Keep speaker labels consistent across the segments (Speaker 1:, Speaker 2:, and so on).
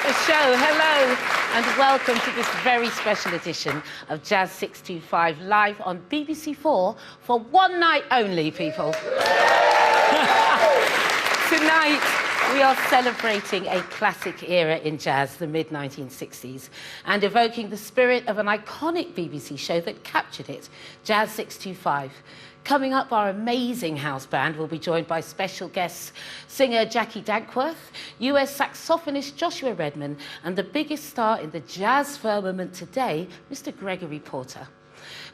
Speaker 1: the show. Hello and welcome to this very special edition of Jazz 625 live on BBC4 for one night only, people. Tonight, we are celebrating a classic era in jazz, the mid-1960s, and evoking the spirit of an iconic BBC show that captured it, Jazz 625. Coming up, our amazing house band will be joined by special guests, singer Jackie Dankworth, US saxophonist Joshua Redman, and the biggest star in the jazz firmament today, Mr. Gregory Porter.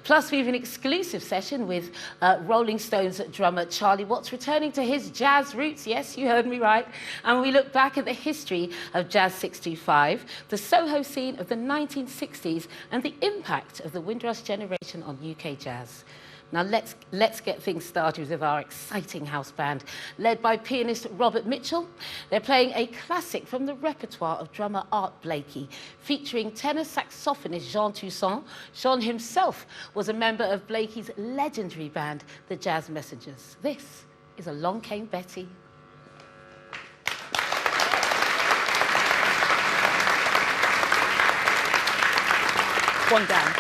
Speaker 1: Plus, we have an exclusive session with Rolling Stones drummer Charlie Watts, returning to his jazz roots. Yes, you heard me right. And we look back at the history of Jazz 625, the Soho scene of the 1960s, and the impact of the Windrush generation on UK jazz. Now, let's get things started with our exciting house band, led by pianist Robert Mitchell. They're playing a classic from the repertoire of drummer Art Blakey, featuring tenor saxophonist Jean Toussaint. Jean himself was a member of Blakey's legendary band, the Jazz Messengers. This is Along Came Betty. One down.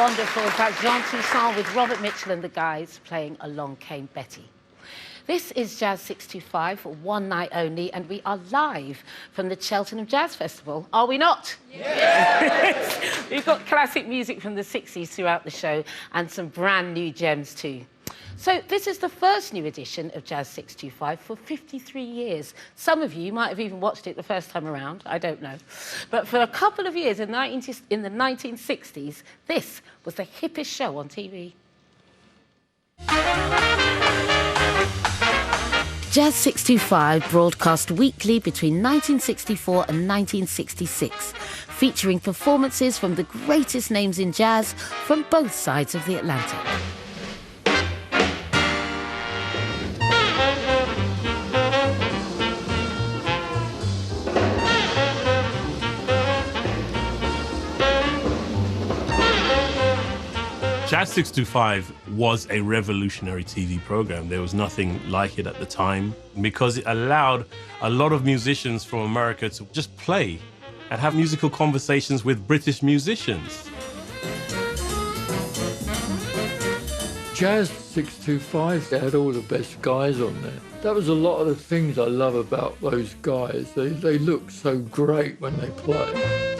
Speaker 1: wonderful. That Jean Toussaint with Robert Mitchell and the guys playing Along Came Betty. This is Jazz 625 for one night only, and we are live from the Cheltenham Jazz Festival, are we not? Yes! We've got classic music from the 60s throughout the show and some brand new gems too. So this is the first new edition of Jazz 625 for 53 years. Some of you might have even watched it the first time around, I don't know. But for a couple of years in the 1960s, this was the hippest show on TV. Jazz 625 broadcast weekly between 1964 and 1966, featuring performances from the greatest names in jazz from both sides of the Atlantic.
Speaker 2: Jazz 625 was a revolutionary TV program. There was nothing like it at the time because it allowed a lot of musicians from America to just play and have musical conversations with British musicians.
Speaker 3: Jazz 625 had all the best guys on there. That was a lot of the things I love about those guys. They look so great when they play.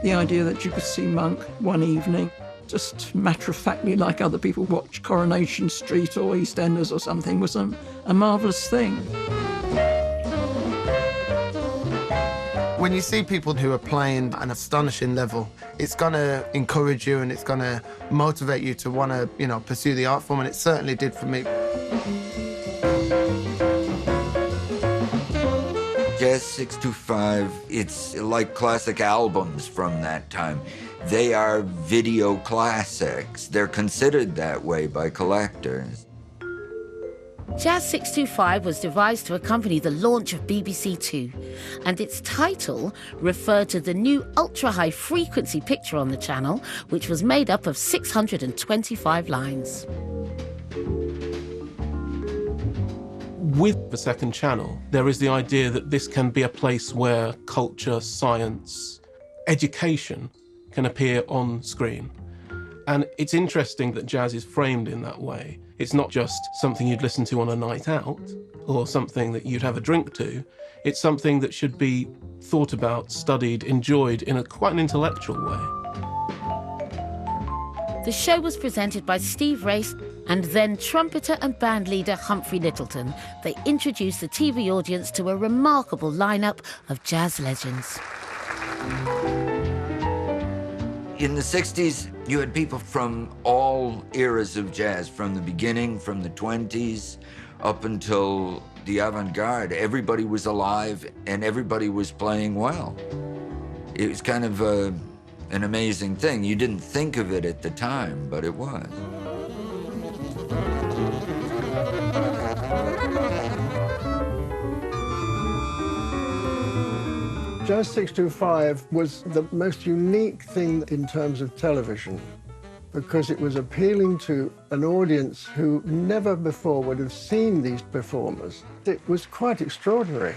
Speaker 4: The idea that you could see Monk one evening, just matter-of-factly like other people watch Coronation Street or EastEnders or something, was a marvellous thing.
Speaker 5: When you see people who are playing at an astonishing level, it's going to encourage you and it's going to motivate you to want to, pursue the art form, and it certainly did for me.
Speaker 6: Jazz 625, it's like classic albums from that time. They are video classics. They're considered that way by collectors.
Speaker 1: Jazz 625 was devised to accompany the launch of BBC Two, and its title referred to the new ultra-high frequency picture on the channel, which was made up of 625 lines.
Speaker 2: With the second channel, there is the idea that this can be a place where culture, science, education can appear on screen. And it's interesting that jazz is framed in that way. It's not just something you'd listen to on a night out or something that you'd have a drink to. It's something that should be thought about, studied, enjoyed in quite an intellectual way.
Speaker 1: The show was presented by Steve Race and then trumpeter and bandleader Humphrey Lyttelton. They introduced the TV audience to a remarkable lineup of jazz legends.
Speaker 6: In the 60s, you had people from all eras of jazz, from the beginning, from the 20s, up until the avant-garde. Everybody was alive and everybody was playing well. It was kind of an amazing thing. You didn't think of it at the time, but it was.
Speaker 7: Jazz 625 was the most unique thing in terms of television because it was appealing to an audience who never before would have seen these performers. It was quite extraordinary.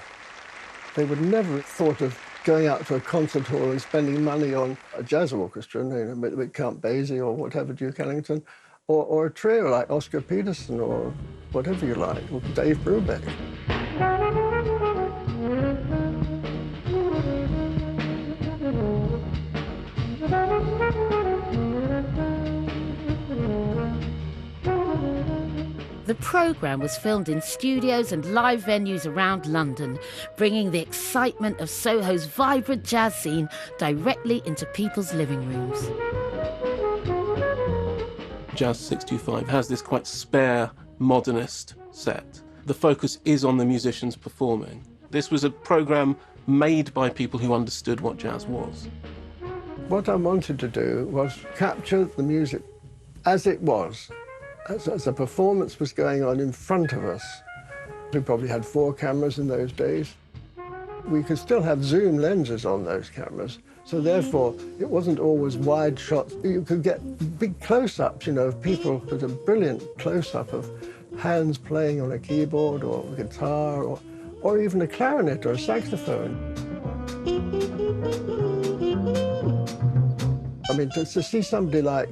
Speaker 7: They would never have thought of going out to a concert hall and spending money on a jazz orchestra, with Count Basie or whatever, Duke Ellington, or a trio like Oscar Peterson or whatever you like, or Dave Brubeck.
Speaker 1: The programme was filmed in studios and live venues around London, bringing the excitement of Soho's vibrant jazz scene directly into people's living rooms.
Speaker 2: Jazz 625 has this quite spare, modernist set. The focus is on the musicians performing. This was a programme made by people who understood what jazz was.
Speaker 7: What I wanted to do was capture the music as it was, as the performance was going on in front of us. We probably had 4 cameras in those days. We could still have zoom lenses on those cameras, so therefore it wasn't always wide shots. You could get big close-ups, of people with a brilliant close-up of hands playing on a keyboard or a guitar or even a clarinet or a saxophone. I mean, to see somebody like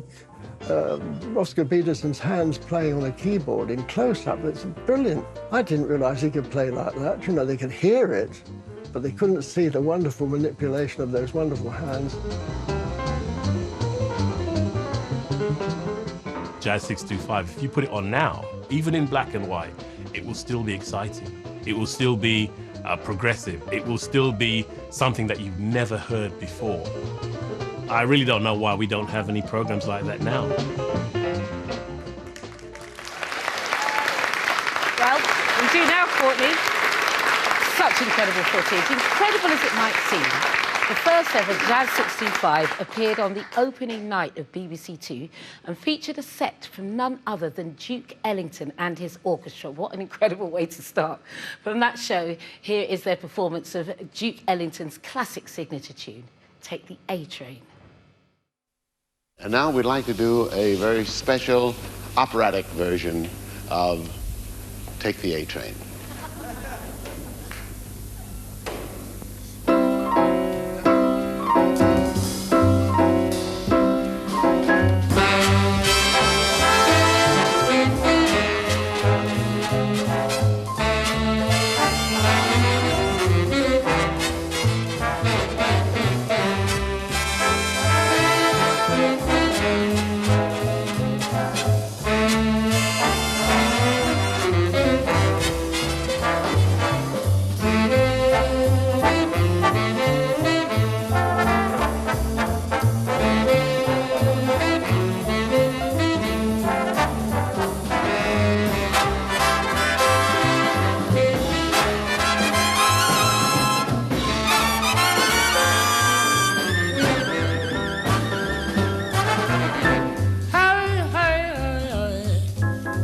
Speaker 7: Oscar Peterson's hands playing on a keyboard in close-up, it's brilliant. I didn't realise he could play like that. You know, they could hear it, but they couldn't see the wonderful manipulation of those wonderful hands.
Speaker 8: Jazz 625, if you put it on now, even in black and white, it will still be exciting. It will still be progressive. It will still be something that you've never heard before. I really don't know why we don't have any programs like that now.
Speaker 1: Well, we do now, Courtney. Such incredible footage. Incredible as it might seem, the first ever Jazz 625 appeared on the opening night of BBC Two and featured a set from none other than Duke Ellington and his orchestra. What an incredible way to start. From that show, here is their performance of Duke Ellington's classic signature tune, Take the A Train.
Speaker 9: And now we'd like to do a very special operatic version of Take the A Train.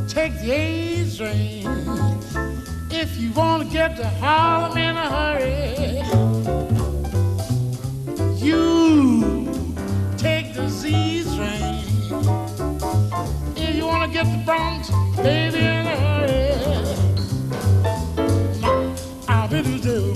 Speaker 10: Take the A train if you want to get to Harlem in a hurry. You take the Z train if you want to get to Bronx, baby, in a hurry. I'll be do do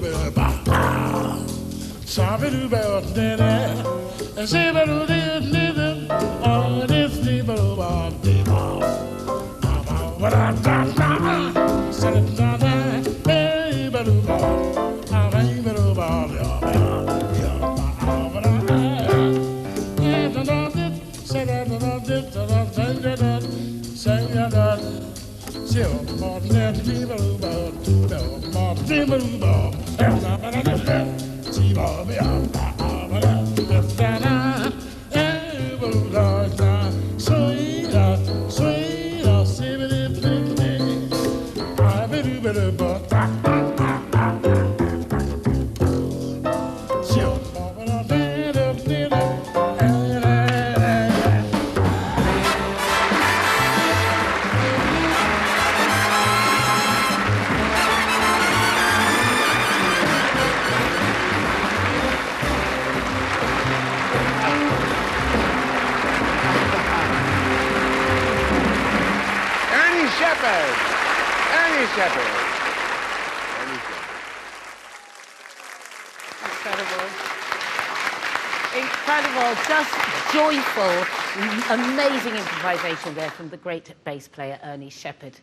Speaker 9: Ernie Shepherd.
Speaker 1: Incredible, just joyful, amazing improvisation there from the great bass player Ernie Shepherd.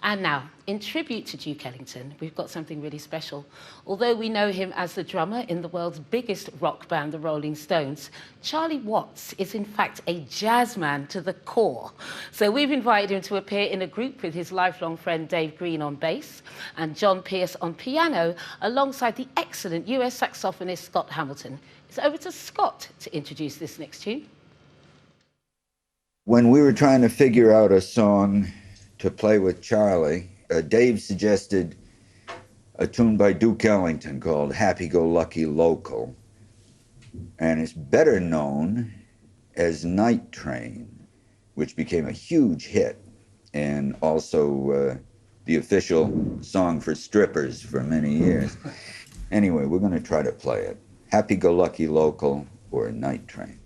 Speaker 1: And now, in tribute to Duke Ellington, we've got something really special. Although we know him as the drummer in the world's biggest rock band, the Rolling Stones, Charlie Watts is in fact a jazz man to the core. So we've invited him to appear in a group with his lifelong friend Dave Green on bass and John Pierce on piano, alongside the excellent US saxophonist Scott Hamilton. It's over to Scott to introduce this next tune.
Speaker 6: When we were trying to figure out a song to play with Charlie, Dave suggested a tune by Duke Ellington called Happy-Go-Lucky Local, and it's better known as Night Train, which became a huge hit and also the official song for strippers for many years. Anyway, we're going to try to play it. Happy-Go-Lucky Local or Night Train.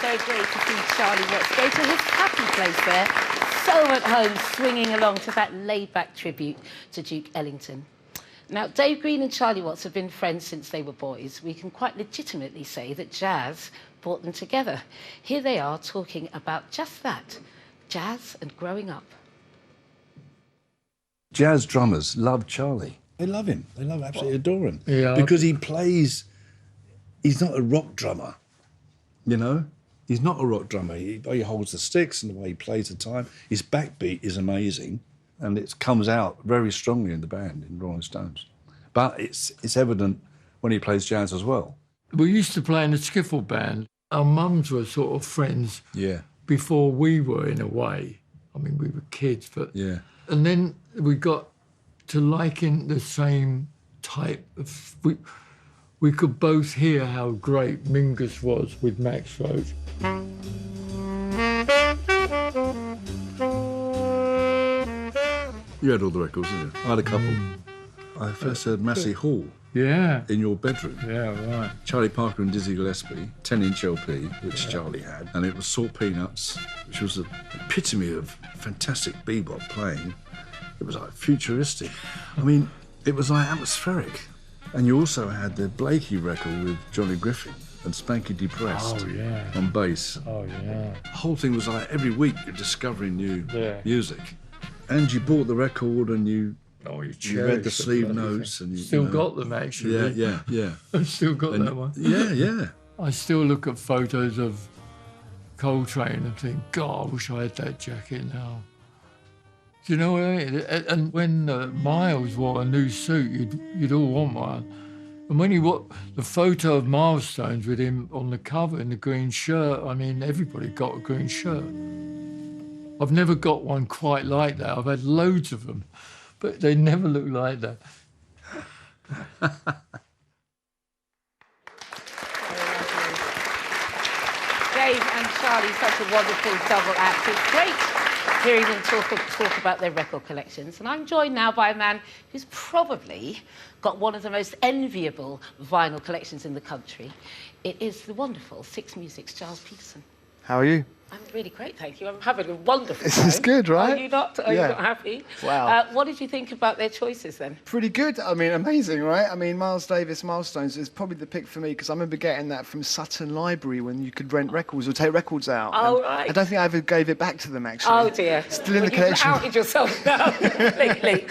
Speaker 1: So great to see Charlie Watts go to his happy place there, so at home, swinging along to that laid-back tribute to Duke Ellington. Now, Dave Green and Charlie Watts have been friends since they were boys. We can quite legitimately say that jazz brought them together. Here they are talking about just that, jazz and growing up.
Speaker 11: Jazz drummers love Charlie.
Speaker 12: They love him. They love, absolutely adore him.
Speaker 3: Yeah.
Speaker 12: Because he plays, he's not a rock drummer, you know? He's not a rock drummer. He holds the sticks and the way he plays the time. His backbeat is amazing, and it comes out very strongly in the band, in Rolling Stones. But it's evident when he plays jazz as well.
Speaker 3: We used to play in a skiffle band. Our mums were sort of friends
Speaker 12: Yeah.
Speaker 3: before we were, in a way. I mean, we were kids, but...
Speaker 12: Yeah.
Speaker 3: And then we got to liking the same type of... We could both hear how great Mingus was with Max Roach.
Speaker 12: You had all the records, didn't you? I had a couple. I first heard Massey Hall.
Speaker 3: Yeah.
Speaker 12: In your bedroom.
Speaker 3: Yeah, right.
Speaker 12: Charlie Parker and Dizzy Gillespie, 10-inch LP, which Charlie had, and it was Salt Peanuts, which was the epitome of fantastic bebop playing. It was like futuristic. I mean, it was like atmospheric. And you also had the Blakey record with Johnny Griffin and Spanky Depressed on bass.
Speaker 3: Oh, yeah.
Speaker 12: The whole thing was like every week you're discovering new music. And you bought the record and you read the sleeve notes and you
Speaker 3: still got them actually.
Speaker 12: Yeah.
Speaker 3: I've still got that one.
Speaker 12: Yeah.
Speaker 3: I still look at photos of Coltrane and think, God, I wish I had that jacket now. Do you know what I mean? And when Miles wore a new suit, you'd all want one. And when you watch the photo of Milestones with him on the cover in the green shirt, I mean, everybody got a green shirt. I've never got one quite like that. I've had loads of them, but they never look like that.
Speaker 1: Dave and Charlie, such a wonderful double act. It's great hearing them talk about their record collections. And I'm joined now by a man who's probably got one of the most enviable vinyl collections in the country. It is the wonderful Six Music's Giles Peterson.
Speaker 13: How are you?
Speaker 1: I'm really great, thank you. I'm having a wonderful time.
Speaker 13: This is good, right?
Speaker 1: Are you not? Are you not happy?
Speaker 13: Wow.
Speaker 1: What did you think about their choices then?
Speaker 13: Pretty good. I mean, amazing, right? I mean, Miles Davis Milestones is probably the pick for me because I remember getting that from Sutton Library when you could rent records or take records out.
Speaker 1: Oh, right.
Speaker 13: I don't think I ever gave it back to them, actually.
Speaker 1: Oh, dear.
Speaker 13: Still in the collection.
Speaker 1: You've outed yourself now completely.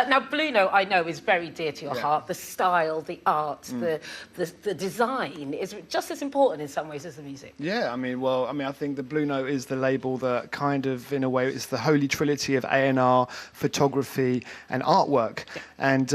Speaker 1: Now, Blue Note, I know, is very dear to your heart. The style, the art, the design is just as important in some ways as the music.
Speaker 13: Yeah, I think the Blue Note is the label that kind of, in a way, it's the holy trinity of A&R, photography and artwork. And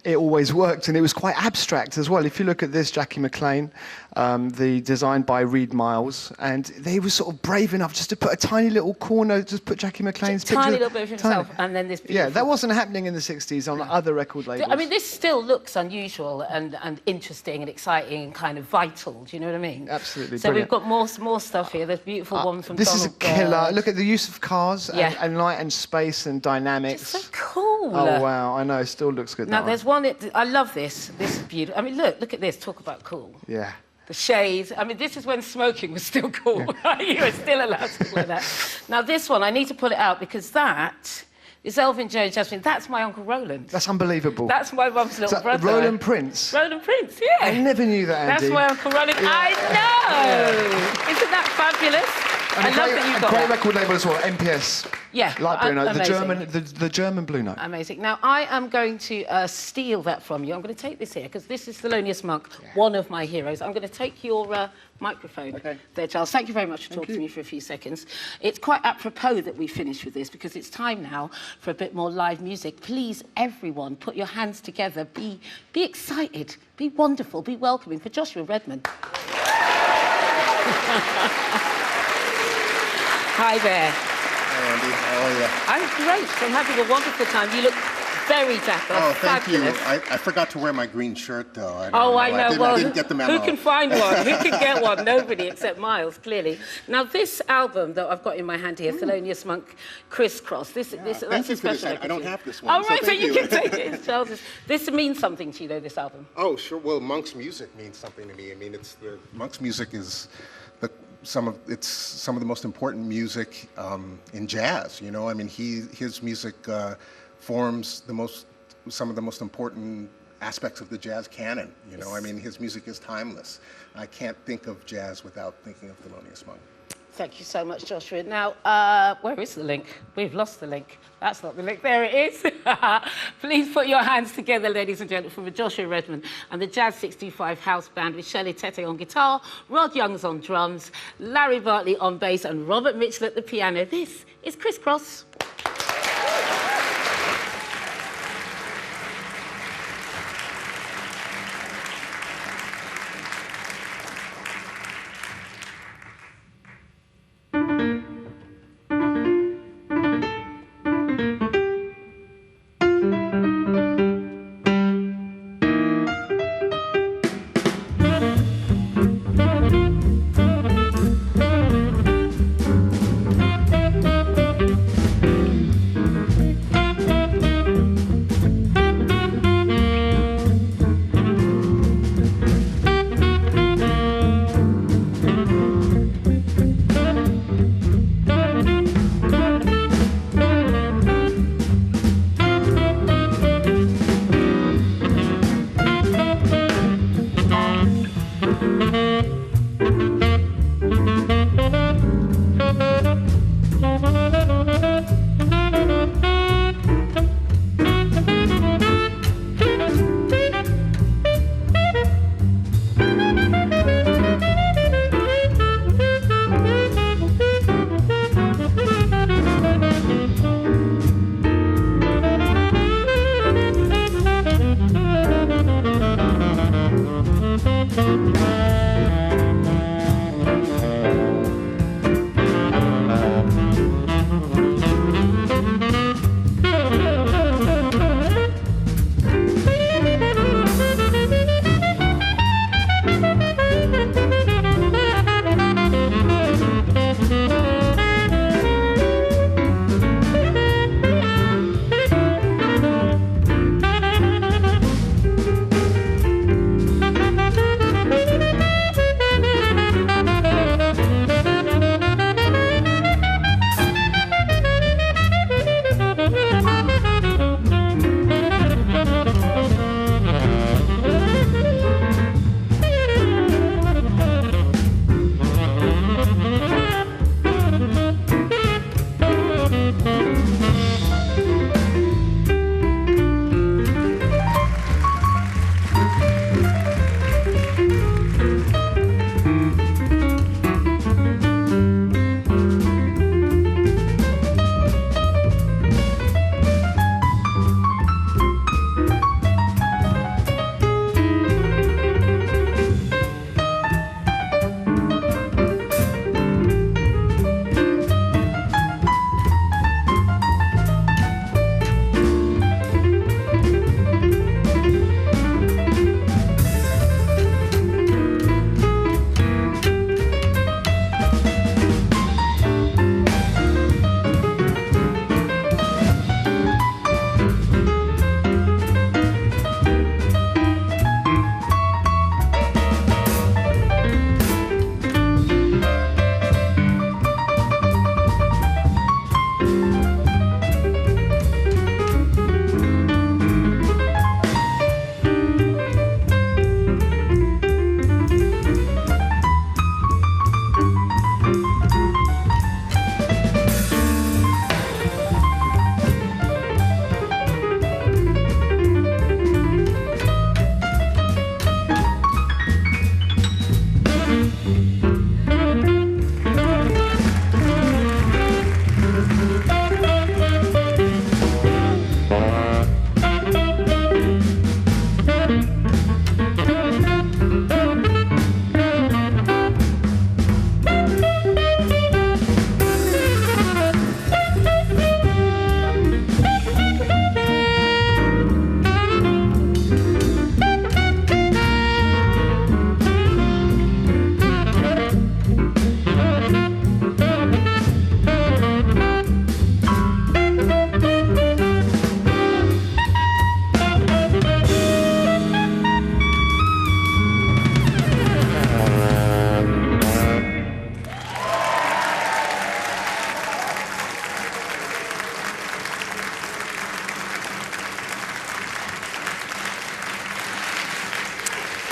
Speaker 13: it always worked, and it was quite abstract as well. If you look at this, Jackie McLean, the design by Reed Miles, and they were sort of brave enough just to put a tiny little corner, just put Jackie McLean's picture.
Speaker 1: Tiny little bit of himself, and then this beautiful...
Speaker 13: Yeah, that wasn't happening in the 60s on other record labels.
Speaker 1: I mean, this still looks unusual and interesting and exciting and kind of vital, do you know what I mean?
Speaker 13: Absolutely,
Speaker 1: So
Speaker 13: brilliant.
Speaker 1: we've got more stuff here. There's beautiful one from
Speaker 13: This
Speaker 1: Donald
Speaker 13: is a killer.
Speaker 1: Byrd.
Speaker 13: Look at the use of cars and light and space and dynamics.
Speaker 1: It's so cool.
Speaker 13: Oh, wow, I know, it still looks good.
Speaker 1: Now,
Speaker 13: that
Speaker 1: there's one, I love this. This is beautiful. I mean, look at this. Talk about cool.
Speaker 13: Yeah.
Speaker 1: The shades. I mean, this is when smoking was still cool. You were still allowed to look like that. Now, this one, I need to pull it out because that is Elvin Jones Jasmine. That's my Uncle Roland.
Speaker 13: That's unbelievable.
Speaker 1: That's my mum's little brother.
Speaker 13: Roland Prince.
Speaker 1: Roland Prince, yeah.
Speaker 13: I never knew that, Andy.
Speaker 1: That's my Uncle Roland.
Speaker 13: Yeah.
Speaker 1: I know! Isn't that fabulous? I love that you've got
Speaker 13: great
Speaker 1: that.
Speaker 13: record label as well, MPS.
Speaker 1: Yeah,
Speaker 13: Like Blue Note,
Speaker 1: amazing.
Speaker 13: the German Blue Note.
Speaker 1: Amazing. Now, I am going to steal that from you. I'm going to take this here, because this is Thelonious Monk, one of my heroes. I'm going to take your microphone there, Charles. Thank you very much for talking to me for a few seconds. It's quite apropos that we finish with this, because it's time now for a bit more live music. Please, everyone, put your hands together. Be excited. Be wonderful. Be welcoming for Joshua Redman. Hi there.
Speaker 14: Hi, Andy. How are you?
Speaker 1: I'm great. I'm having a wonderful time. You look very dapper.
Speaker 14: Oh, thank
Speaker 1: fabulous.
Speaker 14: you. I forgot to wear my green shirt, though. I
Speaker 1: know.
Speaker 14: I didn't get the memo.
Speaker 1: Who can find one? Who can get one? Nobody except Miles, clearly. Now, this album that I've got in my hand here, Thelonious Monk, Crisscross. That's
Speaker 14: thank
Speaker 1: a
Speaker 14: you for
Speaker 1: special
Speaker 14: this. I
Speaker 1: record
Speaker 14: don't
Speaker 1: to you.
Speaker 14: have this one.
Speaker 1: Oh, right, so
Speaker 14: thank
Speaker 1: you can take it. Charles, this means something to you, though, this album.
Speaker 14: Oh, sure. Well, Monk's music means something to me. I mean, Monk's music is some of the most important music in jazz. You know, I mean, his music forms some of the most important aspects of the jazz canon. You know, I mean, his music is timeless. I can't think of jazz without thinking of Thelonious Monk.
Speaker 1: Thank you so much, Joshua. Now, where is the link? We've lost the link. That's not the link. There it is. Please put your hands together, ladies and gentlemen, for Joshua Redman and the Jazz 625 House Band with Shelley Tete on guitar, Rod Youngs on drums, Larry Bartley on bass, and Robert Mitchell at the piano. This is Crisscross.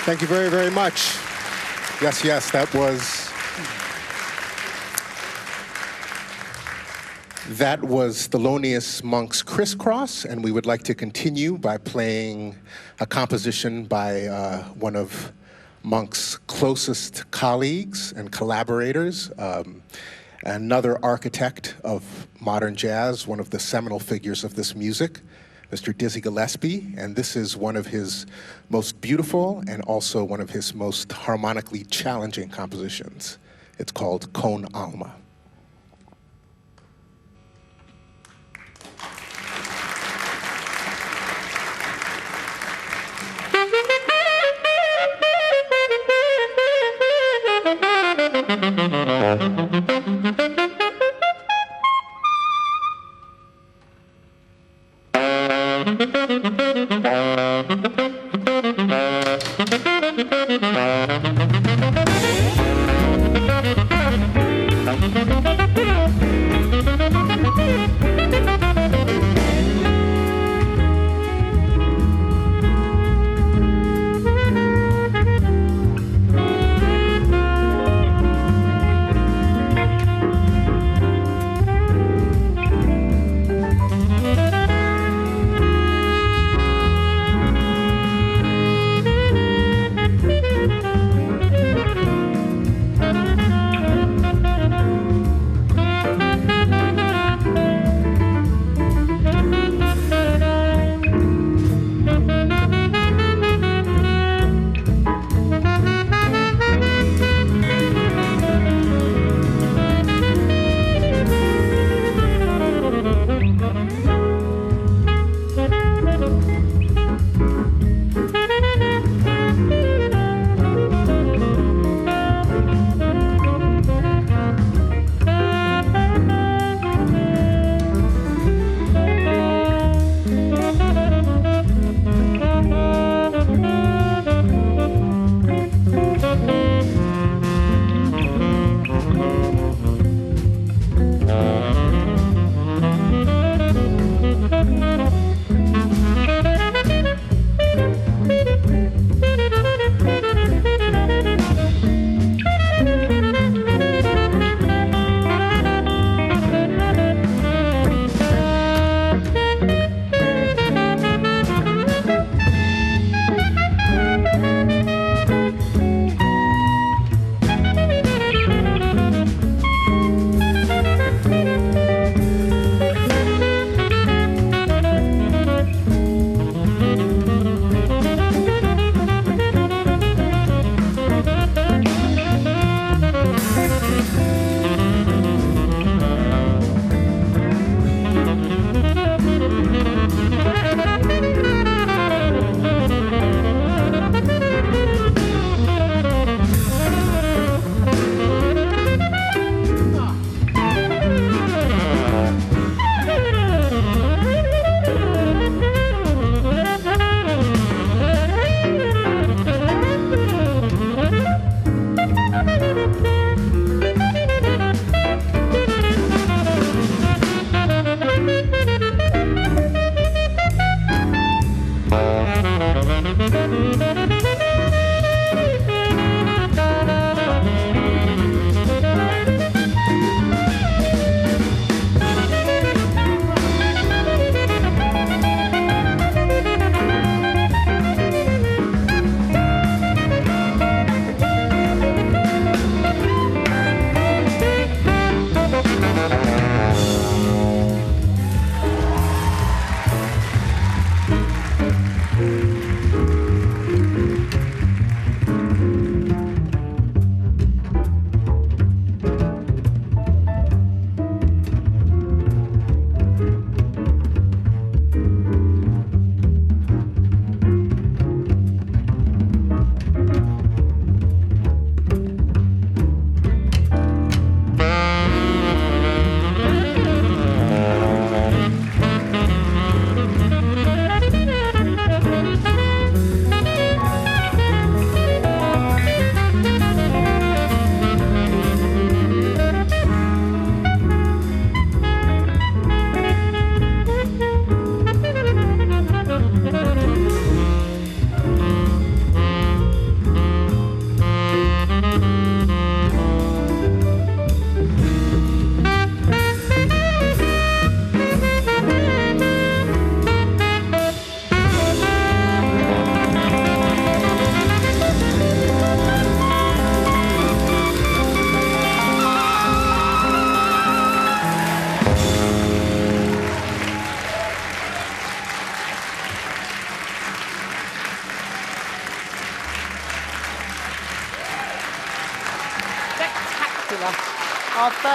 Speaker 14: Thank you very, very much. Yes, that was Thelonious Monk's Crisscross, and we would like to continue by playing a composition by one of Monk's closest colleagues and collaborators, another architect of modern jazz, one of the seminal figures of this music, Mr. Dizzy Gillespie, and this is one of his most beautiful and also one of his most harmonically challenging compositions. It's called Con Alma.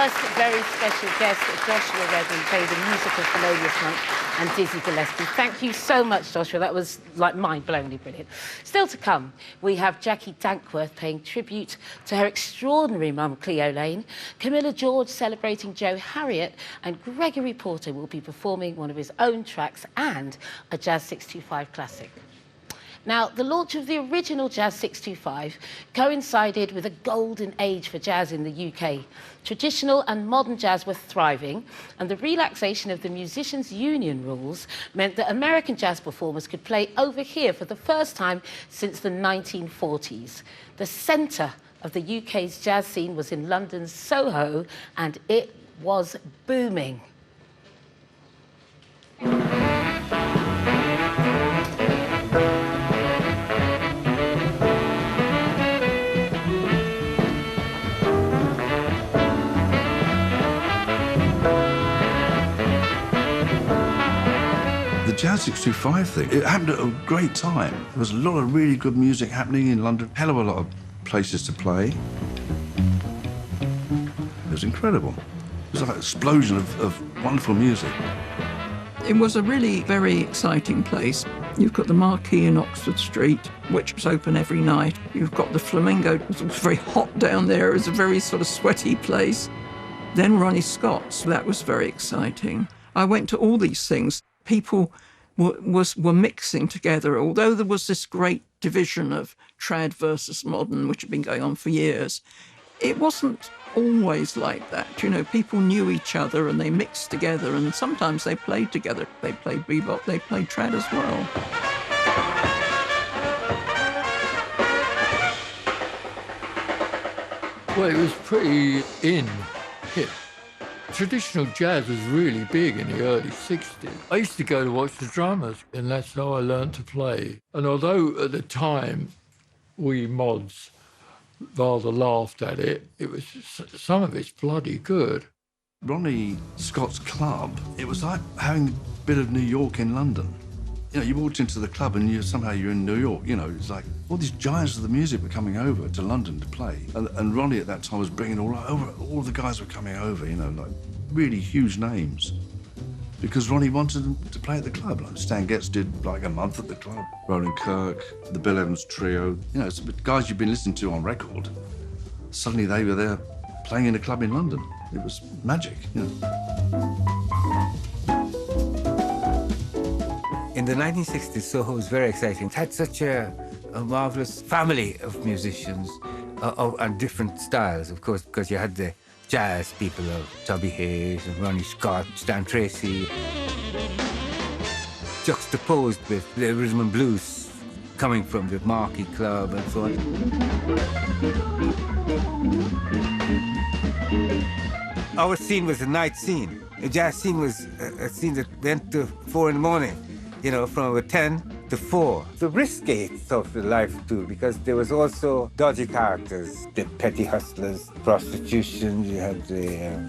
Speaker 1: first very special guest, Joshua Redman, played the musical Thelonious Monk and Dizzy Gillespie. Thank you so much, Joshua. That was, like, mind-blowingly brilliant. Still to come, we have Jackie Dankworth paying tribute to her extraordinary mum, Cleo Lane, Camilla George celebrating Joe Harriet, and Gregory Porter will be performing one of his own tracks and a Jazz 625 classic. Now, the launch of the original Jazz 625 coincided with a golden age for jazz in the UK. Traditional and modern jazz were thriving, and the relaxation of the Musicians' Union rules meant that American jazz performers could play over here for the first time since the 1940s. The centre of the UK's jazz scene was in London's Soho, and it was booming.
Speaker 12: The Jazz 625 thing, it happened at a great time. There was a lot of really good music happening in London, hell of a lot of places to play. It was incredible. It was like an explosion of wonderful music.
Speaker 4: It was a really very exciting place. You've got the Marquee in Oxford Street, which was open every night. You've got the Flamingo, it was very hot down there. It was a very sort of sweaty place. Then Ronnie Scott's, that was very exciting. I went to all these things. People were mixing together, although there was this great division of trad versus modern, which had been going on for years. It wasn't always like that. You know, people knew each other and they mixed together, and sometimes they played together. They played bebop, they played trad as well.
Speaker 3: Well, it was pretty hip. Traditional jazz was really big in the early 60s. I used to go to watch the drummers, and that's how I learned to play. And although at the time we mods rather laughed at it, it was some of it's bloody good.
Speaker 12: Ronnie Scott's club, it was like having a bit of New York in London. You know, you walked into the club and somehow you're in New York. You know, it's like all these giants of the music were coming over to London to play. And Ronnie at that time was bringing all the guys were coming over, you know, like really huge names. Because Ronnie wanted them to play at the club. Like Stan Getz did like a month at the club. Roland Kirk, the Bill Evans Trio. You know, it's guys you've been listening to on record. Suddenly they were there playing in a club in London. It was magic, you know.
Speaker 15: In the 1960s, Soho was very exciting. It had such a marvelous family of musicians and different styles, of course, because you had the jazz people of Tubby Hayes and Ronnie Scott, Stan Tracy, juxtaposed with the rhythm and blues coming from the Marquee Club and so on. Our scene was a night scene. The jazz scene was a scene that went to 4 in the morning. You know, from 10 to 4. The risque of the life too, because there was also dodgy characters, the petty hustlers, prostitution, you had the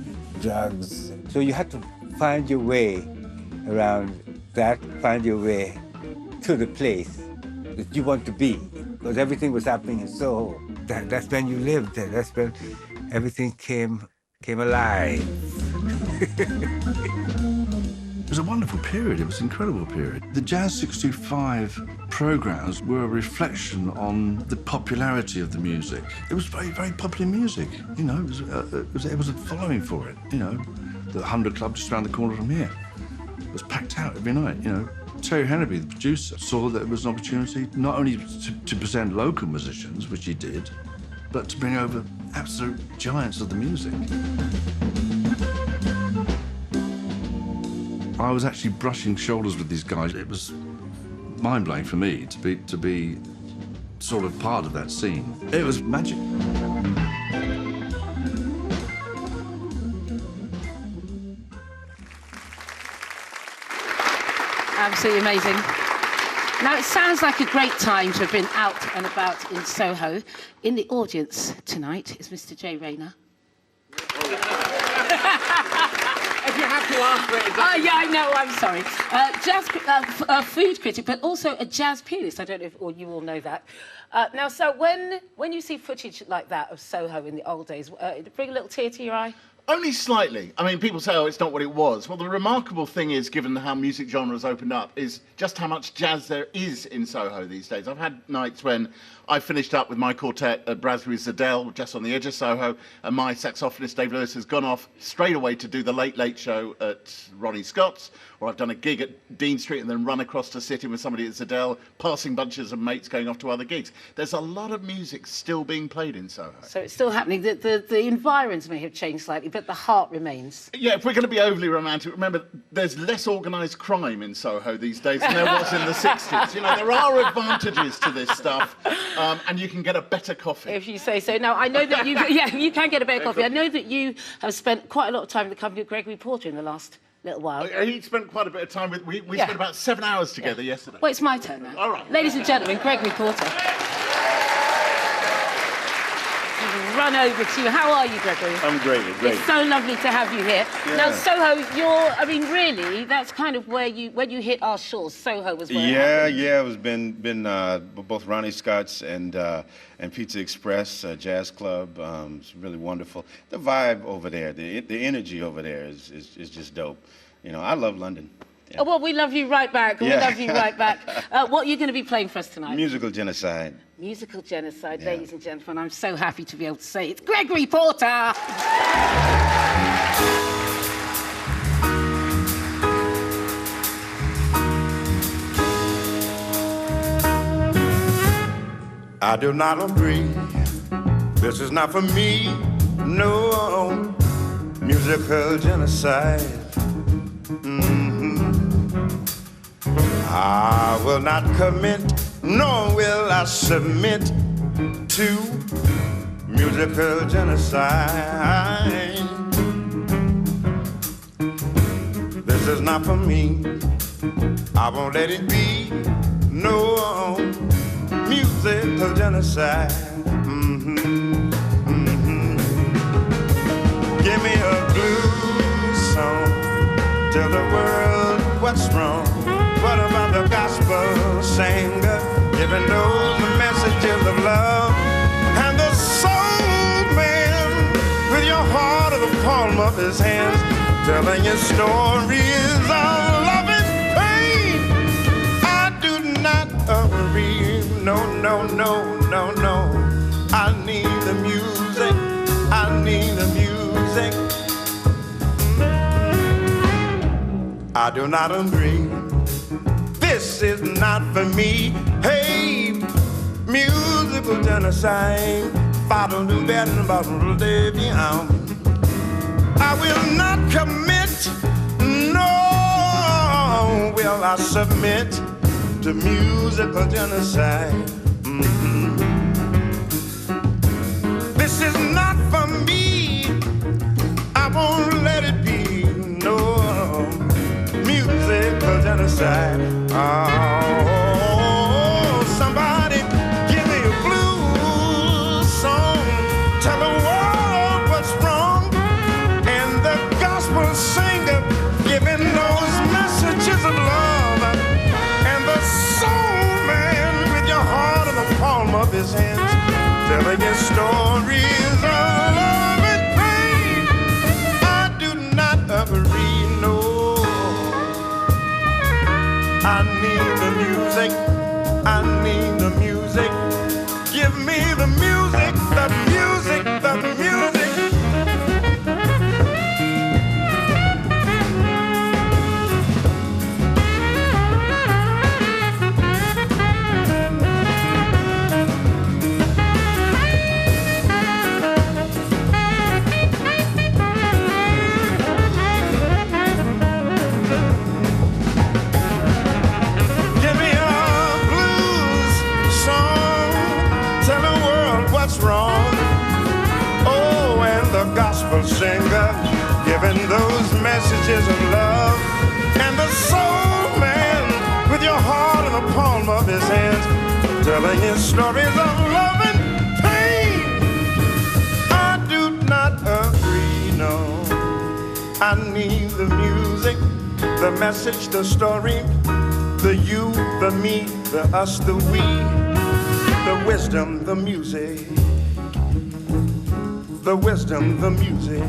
Speaker 15: drugs. So you had to find your way around that, find your way to the place that you want to be, because everything was happening in Soho. That's when you lived there. That's when everything came alive.
Speaker 12: It was a wonderful period. It was an incredible period. The Jazz 625 programs were a reflection on the popularity of the music. It was very, very popular music. You know, it was a following for it. You know, the 100 Club just around the corner from here. It was packed out every night. You know, Terry Hennerby, the producer, saw that it was an opportunity not only to present local musicians, which he did, but to bring over absolute giants of the music. I was actually brushing shoulders with these guys. It was mind-blowing for me to be sort of part of that scene. It was magic.
Speaker 1: Absolutely amazing. Now, it sounds like a great time to have been out and about in Soho. In the audience tonight is Mr. Jay Rayner.
Speaker 16: If you have to ask for it, exactly.
Speaker 1: Yeah, I know, I'm sorry. Jazz food critic, but also a jazz pianist. I don't know if you all know that. Now, so when you see footage like that of Soho in the old days, did it bring a little tear to your eye?
Speaker 17: Only slightly. I mean, people say, oh, it's not what it was. Well, the remarkable thing is, given how music genres opened up, is just how much jazz there is in Soho these days. I've had nights when I finished up with my quartet at Brasbury's Adele, just on the edge of Soho, and my saxophonist, Dave Lewis, has gone off straight away to do the Late Late Show at Ronnie Scott's, or I've done a gig at Dean Street and then run across to sit in with somebody at Adele, passing bunches of mates going off to other gigs. There's a lot of music still being played in Soho.
Speaker 1: So it's still happening. The environs may have changed slightly, but the heart remains.
Speaker 17: Yeah, if we're going to be overly romantic, remember, there's less organised crime in Soho these days than there was in the 60s. You know, there are advantages to this stuff, and you can get a better coffee.
Speaker 1: If you say so. Now, I know that you... Yeah, you can get a better coffee. I know that you have spent quite a lot of time in the company of Gregory Porter in the last little while.
Speaker 17: He spent quite a bit of time with... We spent about 7 hours together yesterday.
Speaker 1: Well, it's my turn now.
Speaker 17: All right.
Speaker 1: Ladies and gentlemen, Gregory Porter. Run over to you. How are you, Gregory?
Speaker 18: I'm great.
Speaker 1: It's so lovely to have you here.
Speaker 18: Yeah.
Speaker 1: Now, Soho, I mean, really, that's kind of where when you hit our shores, Soho was where it happened.
Speaker 18: Yeah, it was been both Ronnie Scott's and Pizza Express Jazz Club. It's really wonderful. The vibe over there, the energy over there is just dope. You know, I love London.
Speaker 1: Yeah. Oh, well, we love you right back. We love you right back. What are you going to be playing for us tonight?
Speaker 18: Musical Genocide.
Speaker 1: Musical Genocide, ladies and gentlemen. I'm so happy to be able to say it's Gregory Porter.
Speaker 19: I do not agree. This is not for me. No musical genocide. I will not commit, nor will I submit to musical genocide. This is not for me. I won't let it be. No musical genocide. Give me a blues song. Tell the world what's wrong. What about the gospel singer giving those messages of love? And the soul man with your heart in the palm of his hands, telling your stories of love and pain. I do not agree. No. I need the music. I need the music. I do not agree. This is not for me. Hey, musical genocide. I will not commit. No, will I submit to musical genocide. This is not for me. I won't let it be. No musical genocide. Oh, somebody give me a blues song. Tell the world what's wrong. And the gospel singer giving those messages of love. And the soul man with your heart in the palm of his hands, telling your stories of love and pain. I do not agree, no. I need the music. I need the music. Give me the music, the music, the music. Singer giving those messages of love, and the soul man with your heart in the palm of his hands, telling his stories of love and pain. I do not agree, no. I need the music, the message, the story, the you, the me, the us, the we, the wisdom, the music. the wisdom, the music.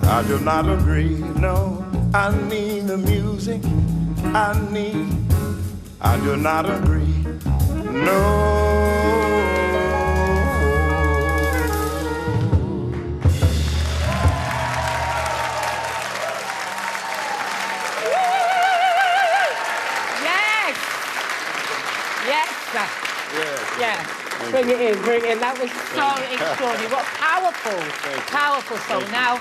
Speaker 19: I do not agree, no. I need the music. I do not agree, no.
Speaker 1: Yeah, bring it in, bring it in. That was so extraordinary. What a powerful song. Now,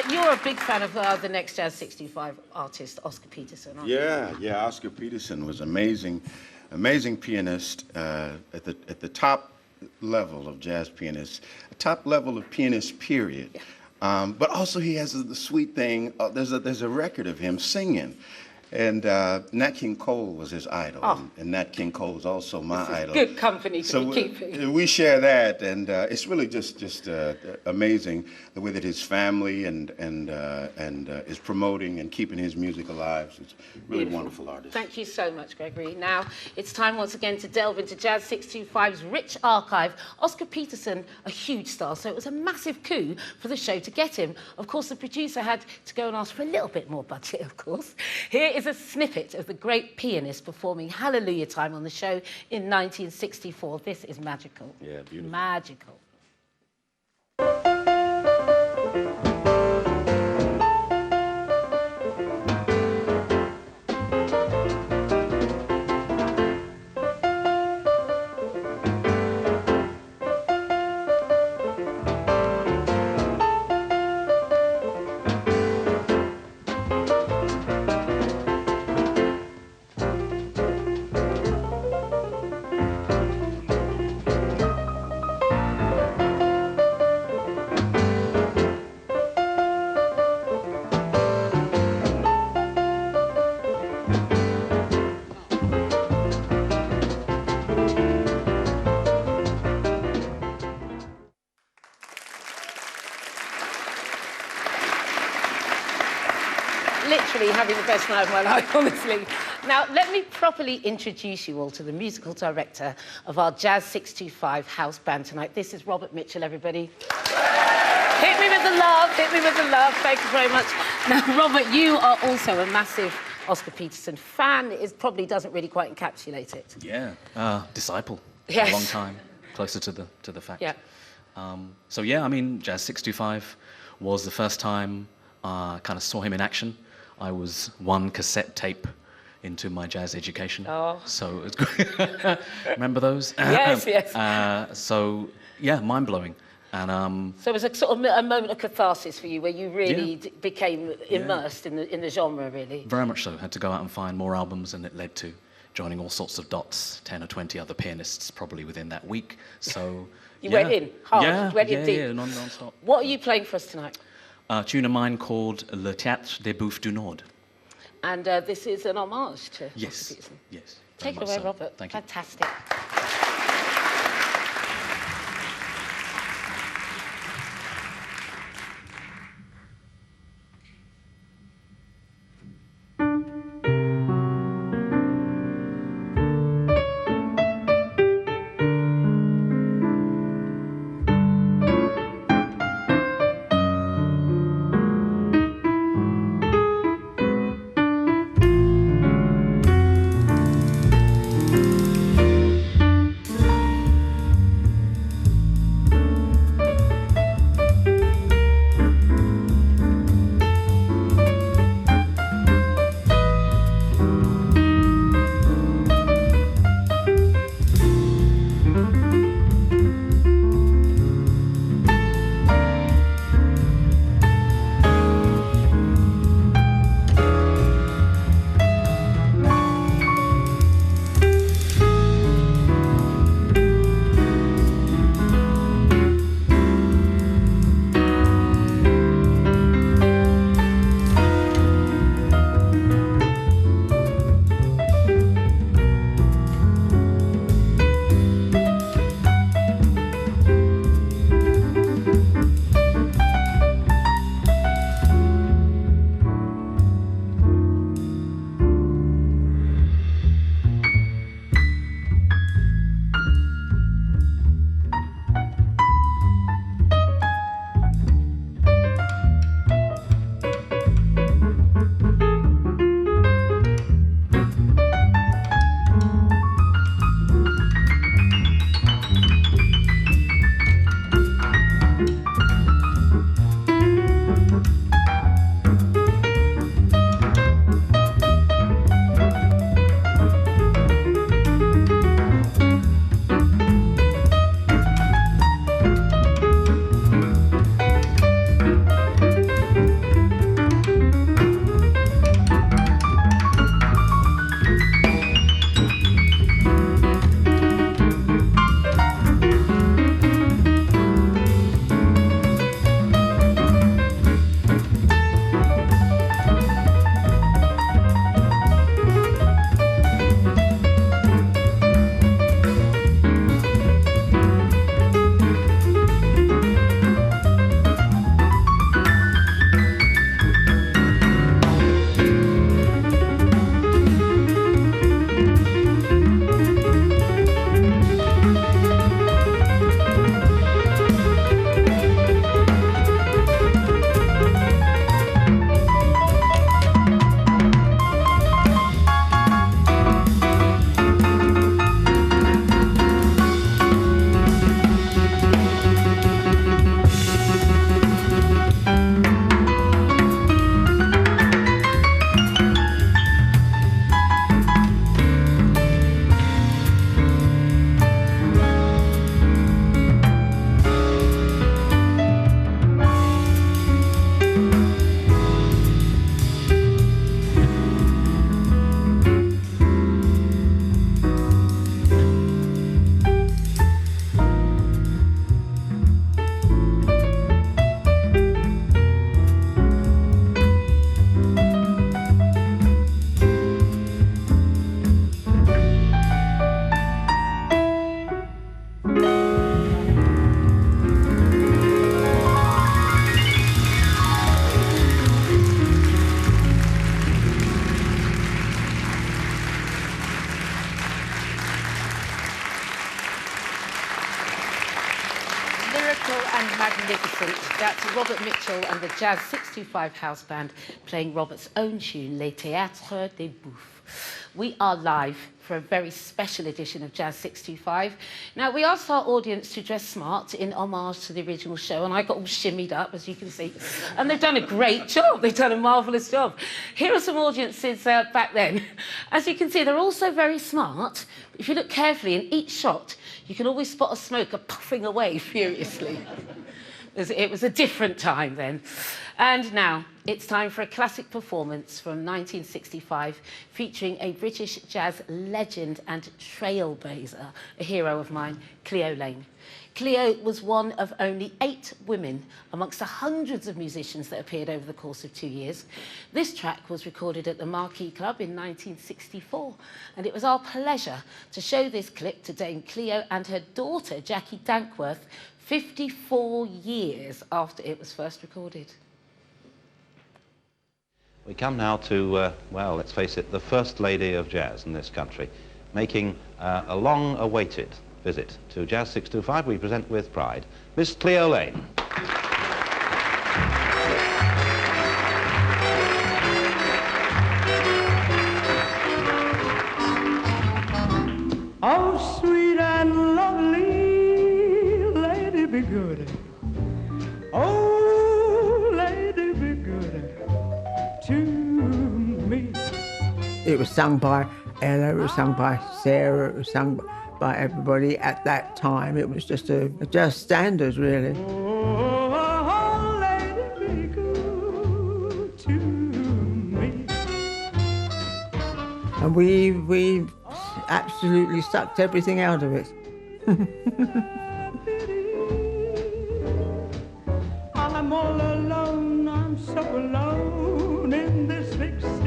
Speaker 1: you're a big fan of the Next Jazz 65 artist, Oscar Peterson, aren't you?
Speaker 18: Yeah, Oscar Peterson was amazing pianist at the top level of jazz pianists, top level of pianists, period. Yeah. But also he has the sweet thing, there's a record of him singing. And Nat King Cole was his idol, and Nat King Cole is also my idol.
Speaker 1: Good company to be keeping.
Speaker 18: We share that, and it's really just amazing the way that his family and is promoting and keeping his music alive. So it's really wonderful artist.
Speaker 1: Thank you so much, Gregory. Now it's time once again to delve into Jazz 625's rich archive. Oscar Peterson, a huge star, so it was a massive coup for the show to get him. Of course, the producer had to go and ask for a little bit more budget, of course. Here is a snippet of the great pianist performing Hallelujah Time on the show in 1964. This is magical.
Speaker 18: Yeah, beautiful.
Speaker 1: Magical. Literally having the best night of my life, honestly. Now, let me properly introduce you all to the musical director of our Jazz 625 house band tonight. This is Robert Mitchell, everybody. Hit me with the love, hit me with the love. Thank you very much. Now, Robert, you are also a massive Oscar Peterson fan. It probably doesn't really quite encapsulate it.
Speaker 20: Yeah, disciple.
Speaker 1: Yes.
Speaker 20: A long time, closer to the fact.
Speaker 1: Yeah.
Speaker 20: So yeah, I mean, Jazz 625 was the first time I kind of saw him in action. I was one cassette tape into my jazz education.
Speaker 1: Oh.
Speaker 20: So it's great. Remember those?
Speaker 1: Yes, yes.
Speaker 20: So yeah, mind-blowing. And
Speaker 1: so it was a sort of a moment of catharsis for you, where you really became immersed in the genre, really.
Speaker 20: Very much so. Had to go out and find more albums, and it led to joining all sorts of dots, 10 or 20 other pianists probably within that week. So
Speaker 1: you went in hard.
Speaker 20: Yeah,
Speaker 1: you went in deep.
Speaker 20: Yeah, non-stop.
Speaker 1: What are you playing for us tonight?
Speaker 20: A tune of mine called Le Théâtre des Bouffes du Nord.
Speaker 1: And this is an homage to Oscar Peterson.
Speaker 20: Yes.
Speaker 1: Take it away, Robert.
Speaker 20: Thank you.
Speaker 1: Fantastic. Robert Mitchell and the Jazz 625 House Band playing Robert's own tune, Les Théâtres des Bouffes. We are live for a very special edition of Jazz 625. Now, we asked our audience to dress smart in homage to the original show, and I got all shimmied up, as you can see. And they've done a great job. They've done a marvellous job. Here are some audiences back then. As you can see, they're also very smart. If you look carefully in each shot, you can always spot a smoker puffing away furiously. It was a different time then. And now, it's time for a classic performance from 1965 featuring a British jazz legend and trailblazer, a hero of mine, Cleo Laine. Cleo was one of only 8 women amongst the hundreds of musicians that appeared over the course of 2 years. This track was recorded at the Marquee Club in 1964, and it was our pleasure to show this clip to Dame Cleo and her daughter, Jackie Dankworth, 54 years after it was first recorded.
Speaker 21: We come now to, well, let's face it, the first lady of jazz in this country, making a long-awaited visit to Jazz 625. We present with pride Miss Cleo Laine.
Speaker 10: Oh, sweet and lovely lady, be good. Oh, lady, be good to me.
Speaker 22: It was sung by Ella, it was sung by Sarah, it was sung by everybody at that time. It was just a jazz standard, really.
Speaker 10: Oh, lady, be good to me.
Speaker 22: And we absolutely sucked everything out of it.
Speaker 10: I'm all alone, I'm so alone in this big city.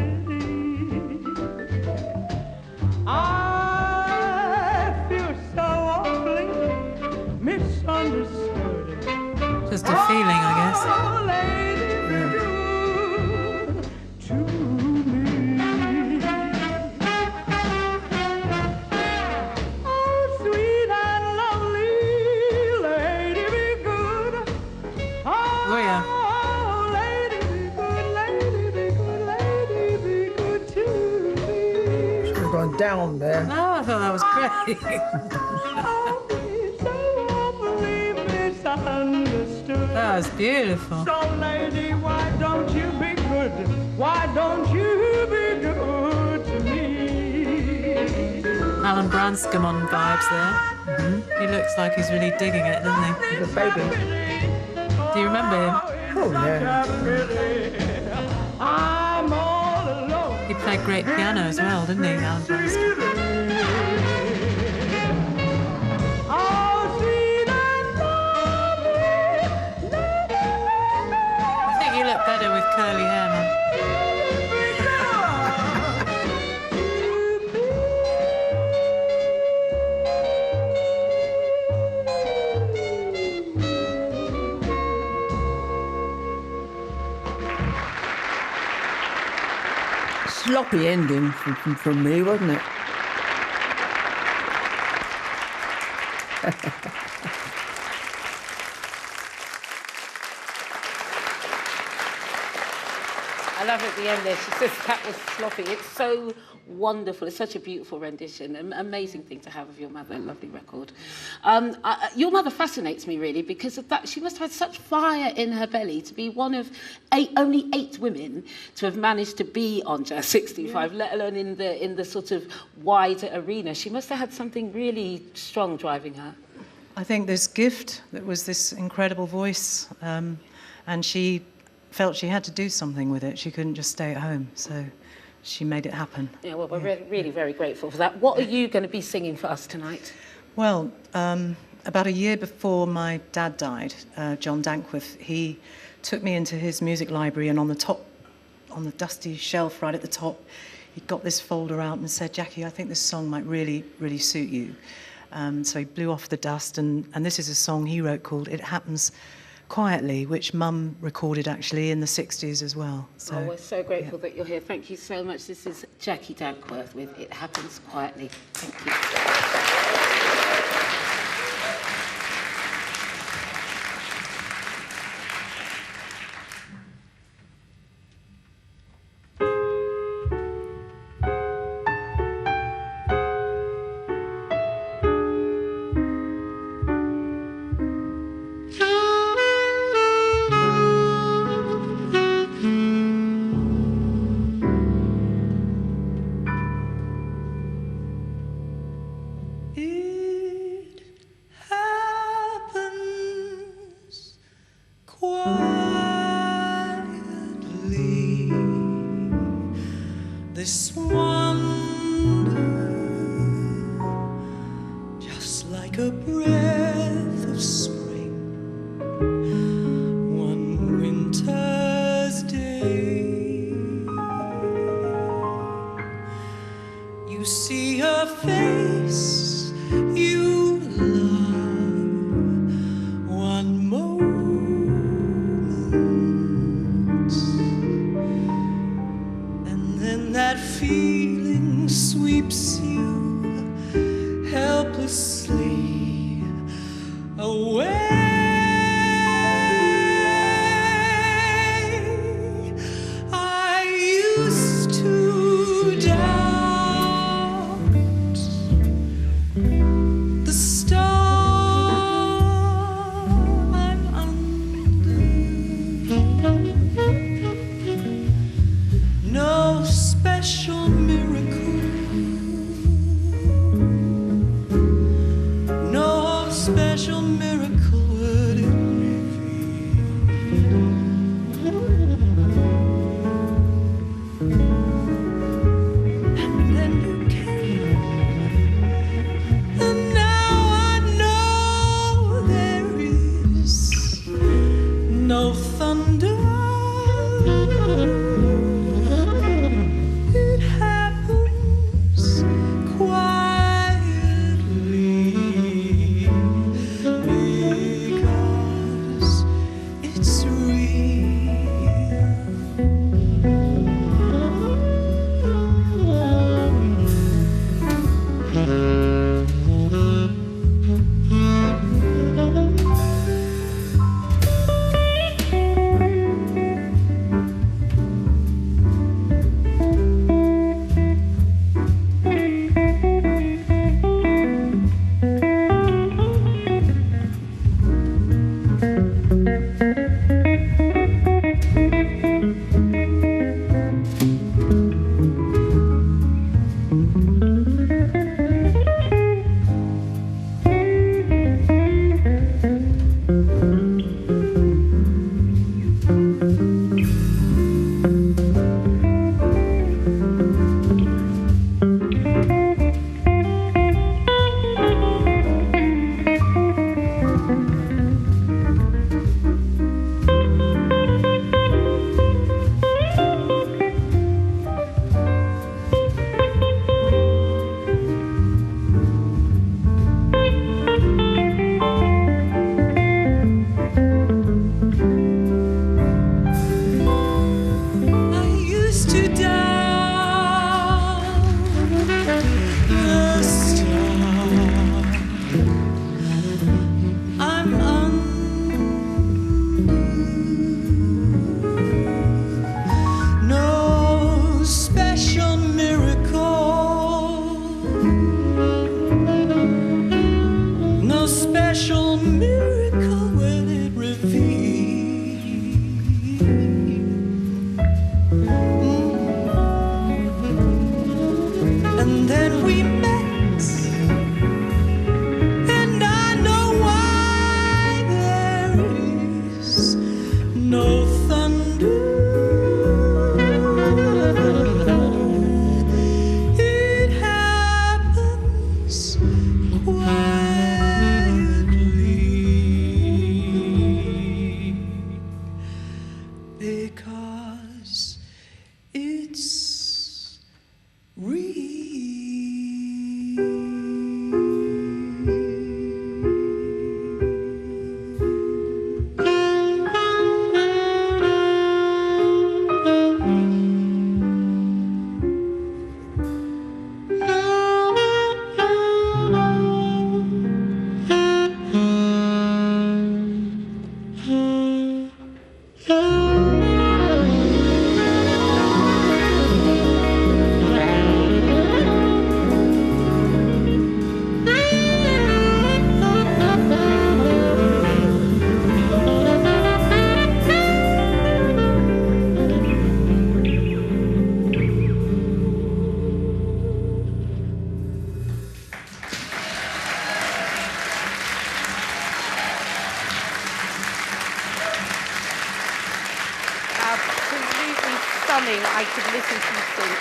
Speaker 10: I feel so awfully misunderstood.
Speaker 23: Just a feeling, I guess.
Speaker 10: Oh, lady, be good to me. Oh, sweet and lovely lady, be good.
Speaker 23: Oh, yeah.
Speaker 10: Oh, lady, be good, lady, be good, lady, be good to me.
Speaker 22: Should have gone down there.
Speaker 23: No, I thought that was great. That was beautiful.
Speaker 10: So, lady, why don't you be good? Why don't you be good to me?
Speaker 23: Alan Branscombe vibes there. He looks like he's really digging it, doesn't he?
Speaker 22: He's a baby.
Speaker 23: Do you remember him?
Speaker 22: Oh, yeah.
Speaker 10: I'm all alone.
Speaker 23: He played great piano as well, didn't he, Alan Branscombe?
Speaker 10: Oh, sweet and lovely.
Speaker 23: I think you look better with curly hair, man.
Speaker 22: Sloppy ending from me, wasn't it?
Speaker 1: I love at the end there, she says that was sloppy. It's so wonderful. It's such a beautiful rendition. An amazing thing to have of your mother. A lovely record. Your mother fascinates me, really, because of that. She must have had such fire in her belly to be one of only 8 women to have managed to be on Jazz 65, let alone in the sort of wider arena. She must have had something really strong driving her.
Speaker 23: I think this gift that was this incredible voice, and she felt she had to do something with it. She couldn't just stay at home, so she made it happen.
Speaker 1: Yeah, well, we're really very grateful for that. What are you going to be singing for us tonight?
Speaker 23: Well, about a year before my dad died, John Dankworth, he took me into his music library, and on the dusty shelf right at the top, he got this folder out and said, "Jackie, I think this song might really, really suit you." So he blew off the dust, and this is a song he wrote called It Happens Quietly, which Mum recorded actually in the 60s as well. So,
Speaker 1: we're so grateful that you're here. Thank you so much. This is Jackie Dankworth with It Happens Quietly. Thank you.
Speaker 2: this wonder, just like a breath of spring, one winter's day. You see her face, you love one moment, and then that feeling sweeps you helplessly away. I used to doubt the star I'm under. No special miracle, no special miracle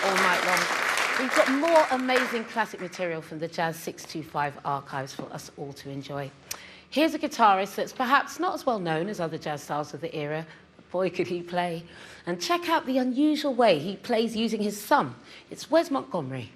Speaker 1: all night long. We've got more amazing classic material from the Jazz 625 archives for us all to enjoy. Here's a guitarist that's perhaps not as well known as other jazz stars of the era, but boy could he play. And check out the unusual way he plays using his thumb. It's Wes Montgomery.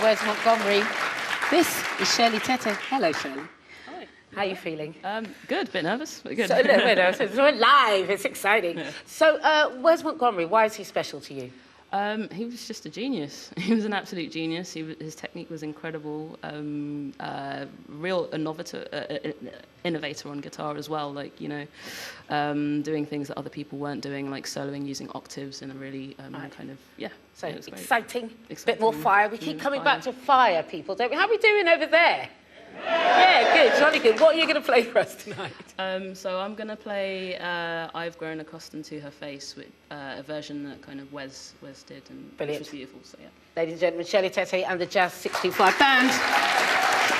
Speaker 1: Wes Montgomery. This is Shirley Tete. Hello, Shirley. Hi. How are you feeling?
Speaker 5: Good, a bit nervous, but good.
Speaker 1: So, no, wait, no, so we're live, it's exciting. Yeah. So, Wes Montgomery, why is he special to you?
Speaker 5: He was just a genius. He was an absolute genius. His technique was incredible. Real innovator on guitar as well. Like, you know, doing things that other people weren't doing, like soloing using octaves in a really kind of, yeah.
Speaker 1: So exciting, bit more fire. We keep coming back to fire, people, don't we? How are we doing over there? Yeah, good, jolly good. What are you going to play for us tonight?
Speaker 5: So I'm going to play I've Grown Accustomed to Her Face, with, a version that kind of Wes did, and
Speaker 1: brilliant.
Speaker 5: Which was beautiful, so yeah.
Speaker 1: Ladies and gentlemen, Shirley Tete and the Jazz 625 Band.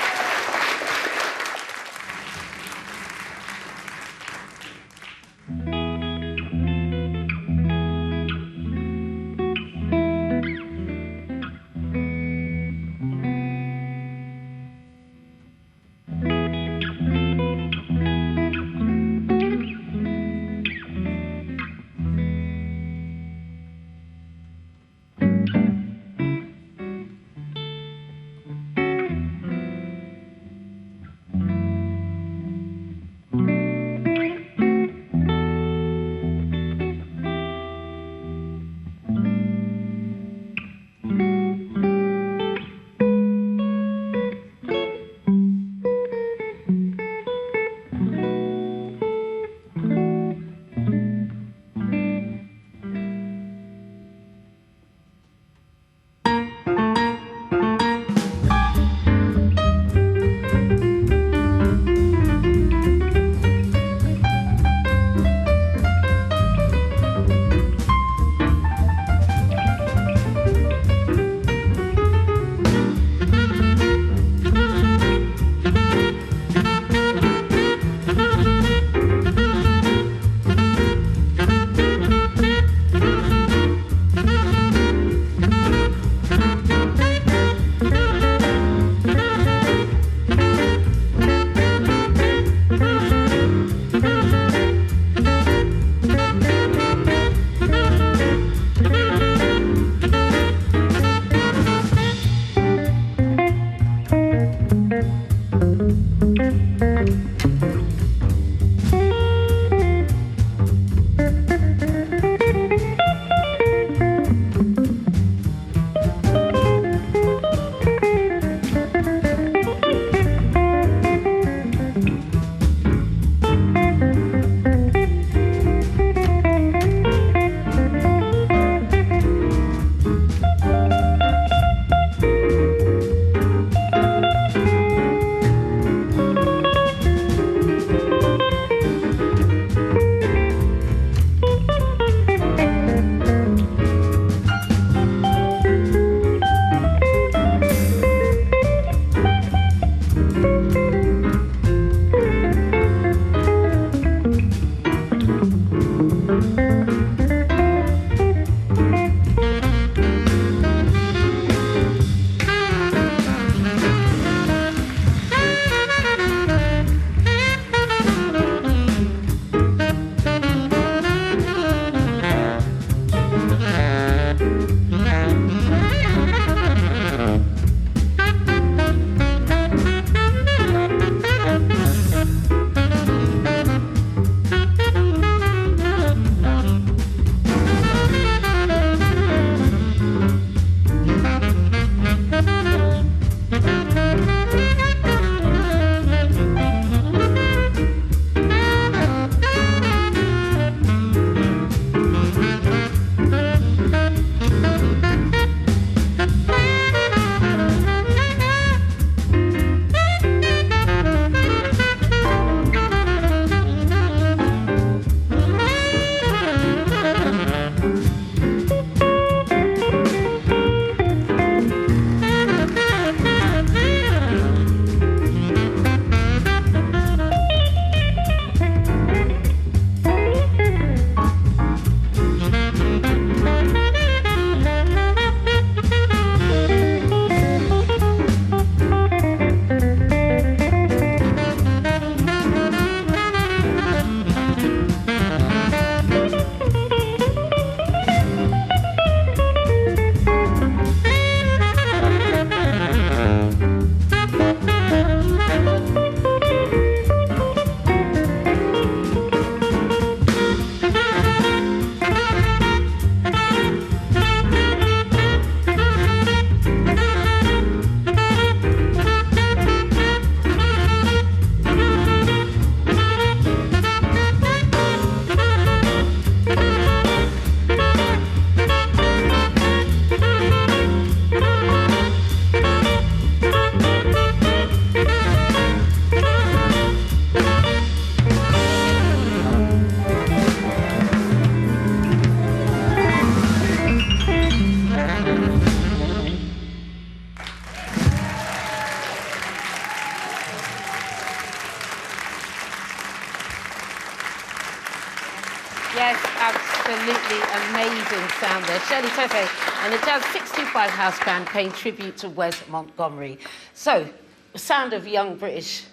Speaker 1: Yes, absolutely amazing sound there. Shirley Tete and the Jazz 625 House Band paying tribute to Wes Montgomery. So, the sound of young British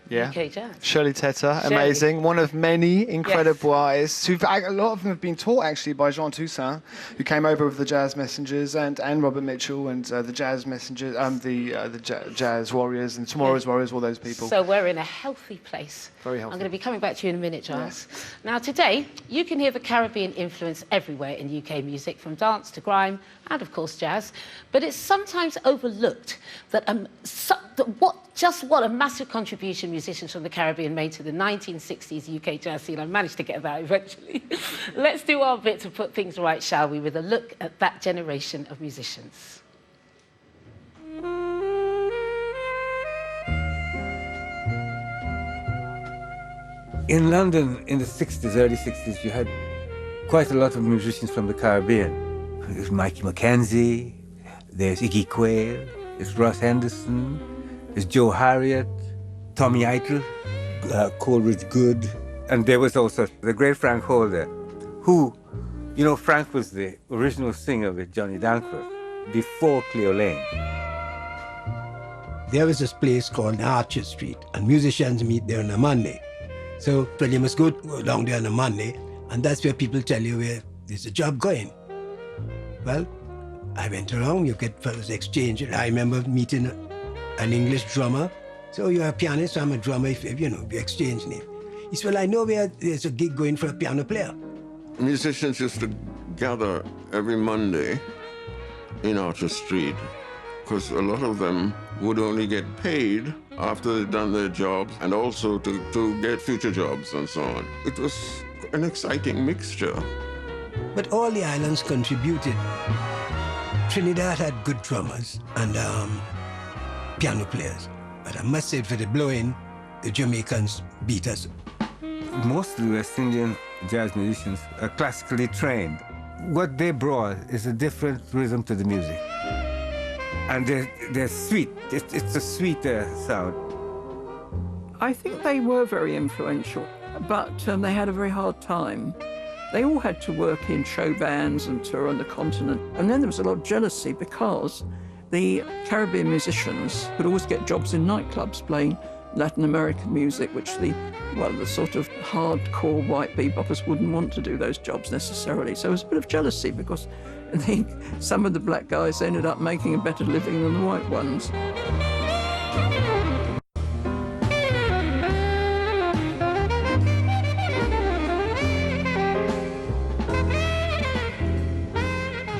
Speaker 1: UK jazz.
Speaker 13: Shirley Tete,
Speaker 1: Shirley.
Speaker 13: amazing. One of many incredible artists. A lot of them have been taught actually by Jean Toussaint, who came over with the Jazz Messengers, and Robert Mitchell and the Jazz Messengers, the Jazz Warriors and Tomorrow's Warriors, all those people.
Speaker 1: So we're in a healthy place.
Speaker 13: Very healthy.
Speaker 1: I'm going to be coming back to you in a minute, Giles. Now, today, you can hear the Caribbean influence everywhere in UK music, from dance to grime and, of course, jazz. But it's sometimes overlooked that what a massive contribution musicians from the Caribbean made to the 1960s UK jazz scene. I managed to get that eventually. Let's do our bit to put things right, shall we, with a look at that generation of musicians.
Speaker 15: In London in the 60s, early 60s, you had quite a lot of musicians from the Caribbean. There's Mikey McKenzie, there's Iggy Quayle, there's Ross Henderson, there's Joe Harriott, Tommy Eitel, Coleridge Good. And there was also the great Frank Holder, who, you know, Frank was the original singer with Johnny Dankworth before Cleo Lane.
Speaker 7: There was this place called Archer Street, and musicians meet there on a Monday. So you must go down there on a Monday, and that's where people tell you where there's a job going. Well, I went around, you get fellows exchange. I remember meeting an English drummer. So you're a pianist, so I'm a drummer, if you exchange name. He said, well, I know where there's a gig going for a piano player.
Speaker 8: Musicians used to gather every Monday in Archer Street, because a lot of them would only get paid after they'd done their jobs, and also to get future jobs and so on. It was an exciting mixture.
Speaker 7: But all the islands contributed. Trinidad had good drummers and piano players. But I must say, for the blowing, the Jamaicans beat us.
Speaker 15: Most of the West Indian jazz musicians are classically trained. What they brought is a different rhythm to the music. And they're sweet. It's a sweeter sound.
Speaker 4: I think they were very influential, but they had a very hard time. They all had to work in show bands and tour on the continent. And then there was a lot of jealousy because the Caribbean musicians would always get jobs in nightclubs playing Latin American music, which the sort of hardcore white beboppers wouldn't want to do those jobs necessarily. So it was a bit of jealousy because I think some of the black guys ended up making a better living than the white ones.